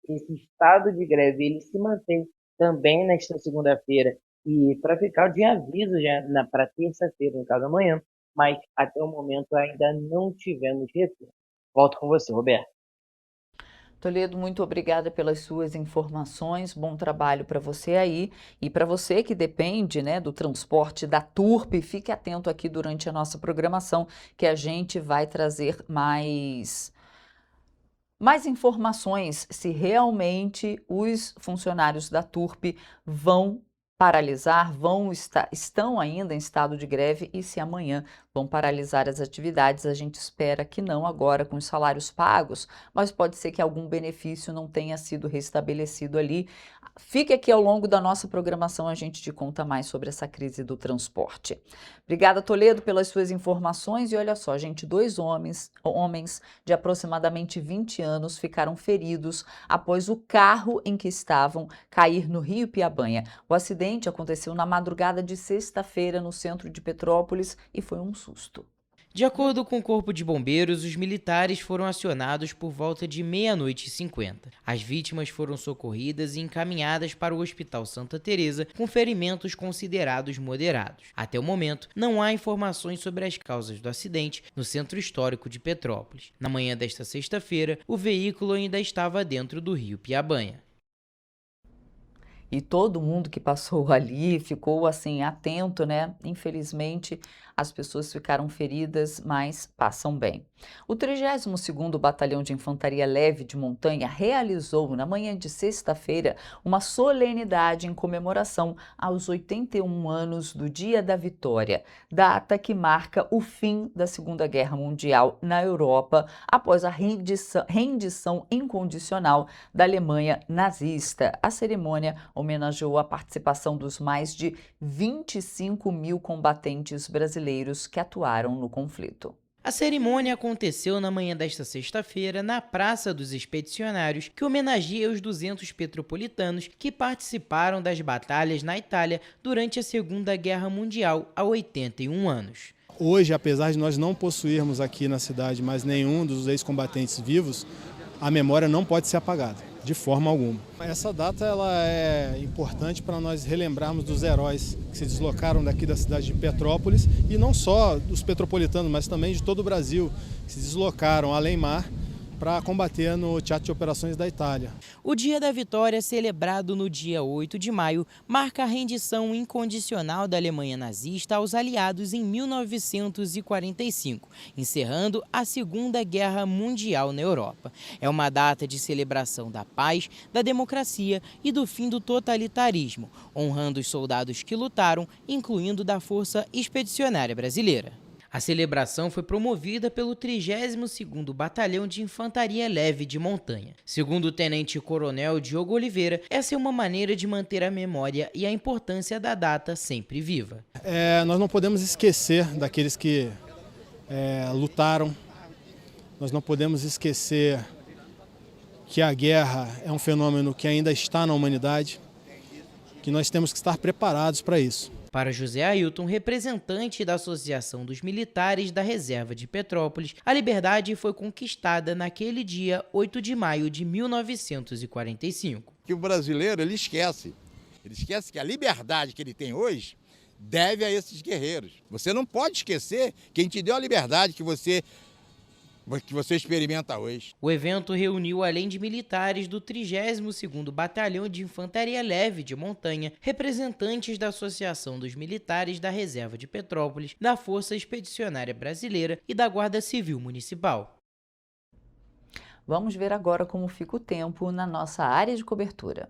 esse estado de greve ele se mantém também nesta segunda-feira e para ficar de aviso já para terça-feira, no caso amanhã, mas até o momento ainda não tivemos retorno. Volto com você, Roberto. Toledo, muito obrigada pelas suas informações, bom trabalho para você aí e para você que depende, né, do transporte da Turp, fique atento aqui durante a nossa programação que a gente vai trazer mais informações se realmente os funcionários da Turp vão paralisar, estão ainda em estado de greve e se amanhã vão paralisar as atividades. A gente espera que não agora com os salários pagos, mas pode ser que algum benefício não tenha sido restabelecido ali. Fique aqui ao longo da nossa programação, a gente te conta mais sobre essa crise do transporte. Obrigada, Toledo, pelas suas informações. E olha só, gente, 2 homens de aproximadamente 20 anos ficaram feridos após o carro em que estavam cair no Rio Piabanha. O acidente aconteceu na madrugada de sexta-feira no centro de Petrópolis e foi um susto. De acordo com o Corpo de Bombeiros, os militares foram acionados por volta de 00h50. As vítimas foram socorridas e encaminhadas para o Hospital Santa Teresa com ferimentos considerados moderados. Até o momento, não há informações sobre as causas do acidente no Centro Histórico de Petrópolis. Na manhã desta sexta-feira, o veículo ainda estava dentro do rio Piabanha. E todo mundo que passou ali ficou assim atento, né? Infelizmente, as pessoas ficaram feridas, mas passam bem. O 32º Batalhão de Infantaria Leve de Montanha realizou na manhã de sexta-feira uma solenidade em comemoração aos 81 anos do Dia da Vitória, data que marca o fim da Segunda Guerra Mundial na Europa após a rendição incondicional da Alemanha nazista. A cerimônia homenageou a participação dos mais de 25 mil combatentes brasileiros que atuaram no conflito. A cerimônia aconteceu na manhã desta sexta-feira na Praça dos Expedicionários, que homenageia os 200 petropolitanos que participaram das batalhas na Itália durante a Segunda Guerra Mundial há 81 anos. Hoje, apesar de nós não possuirmos aqui na cidade mais nenhum dos ex-combatentes vivos, a memória não pode ser apagada, de forma alguma. Essa data ela é importante para nós relembrarmos dos heróis que se deslocaram daqui da cidade de Petrópolis, e não só dos petropolitanos, mas também de todo o Brasil, que se deslocaram além-mar para combater no Teatro de Operações da Itália. O Dia da Vitória, celebrado no dia 8 de maio, marca a rendição incondicional da Alemanha nazista aos aliados em 1945, encerrando a Segunda Guerra Mundial na Europa. É uma data de celebração da paz, da democracia e do fim do totalitarismo, honrando os soldados que lutaram, incluindo da Força Expedicionária Brasileira. A celebração foi promovida pelo 32º Batalhão de Infantaria Leve de Montanha. Segundo o tenente-coronel Diogo Oliveira, essa é uma maneira de manter a memória e a importância da data sempre viva. Nós não podemos esquecer daqueles que lutaram, nós não podemos esquecer que a guerra é um fenômeno que ainda está na humanidade, que nós temos que estar preparados para isso. Para José Ailton, representante da Associação dos Militares da Reserva de Petrópolis, a liberdade foi conquistada naquele dia 8 de maio de 1945. Que o brasileiro ele esquece que a liberdade que ele tem hoje deve a esses guerreiros. Você não pode esquecer quem te deu a liberdade que você experimenta hoje. O evento reuniu, além de militares do 32º Batalhão de Infantaria Leve de Montanha, representantes da Associação dos Militares da Reserva de Petrópolis, da Força Expedicionária Brasileira e da Guarda Civil Municipal. Vamos ver agora como fica o tempo na nossa área de cobertura.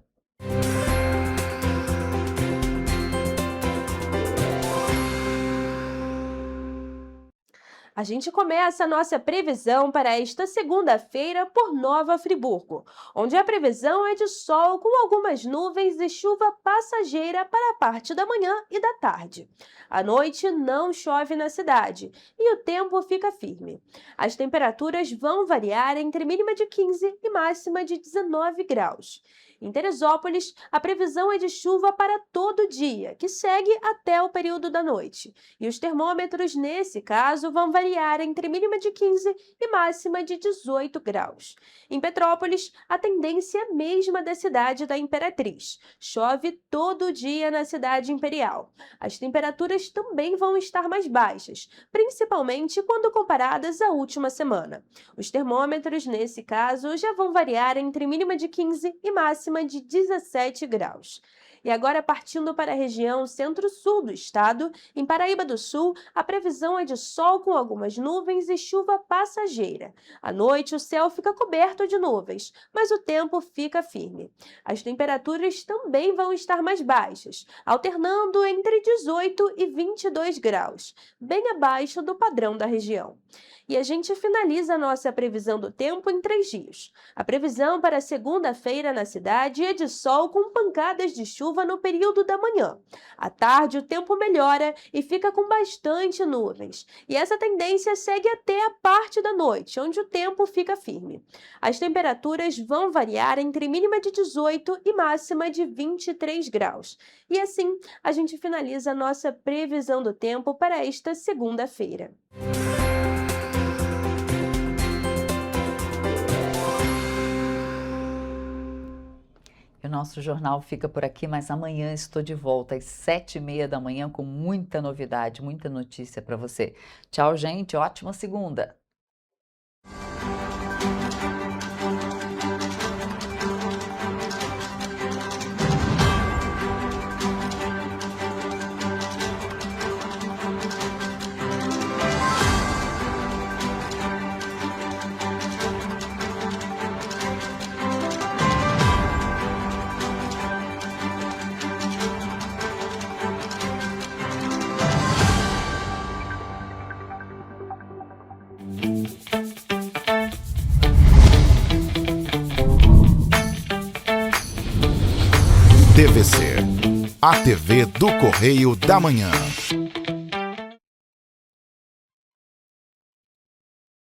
A gente começa a nossa previsão para esta segunda-feira por Nova Friburgo, onde a previsão é de sol com algumas nuvens e chuva passageira para a parte da manhã e da tarde. À noite não chove na cidade e o tempo fica firme. As temperaturas vão variar entre mínima de 15 e máxima de 19 graus. Em Teresópolis, a previsão é de chuva para todo dia, que segue até o período da noite. E os termômetros, nesse caso, vão variar entre mínima de 15 e máxima de 18 graus. Em Petrópolis, a tendência é a mesma da cidade da Imperatriz. Chove todo dia na cidade imperial. As temperaturas também vão estar mais baixas, principalmente quando comparadas à última semana. Os termômetros, nesse caso, já vão variar entre mínima de 15 e máxima de 17 graus. E agora, partindo para a região centro-sul do estado, em Paraíba do Sul, a previsão é de sol com algumas nuvens e chuva passageira. À noite, o céu fica coberto de nuvens, mas o tempo fica firme. As temperaturas também vão estar mais baixas, alternando entre 18 e 22 graus, bem abaixo do padrão da região. E a gente finaliza a nossa previsão do tempo em 3 dias. A previsão para segunda-feira na cidade é de sol com pancadas de chuva no período da manhã. À tarde, o tempo melhora e fica com bastante nuvens. E essa tendência segue até a parte da noite, onde o tempo fica firme. As temperaturas vão variar entre mínima de 18 e máxima de 23 graus. E assim, a gente finaliza a nossa previsão do tempo para esta segunda-feira. O nosso jornal fica por aqui, mas amanhã estou de volta às 7h30 da manhã com muita novidade, muita notícia para você. Tchau, gente. Ótima segunda. TVC, a TV do Correio da Manhã.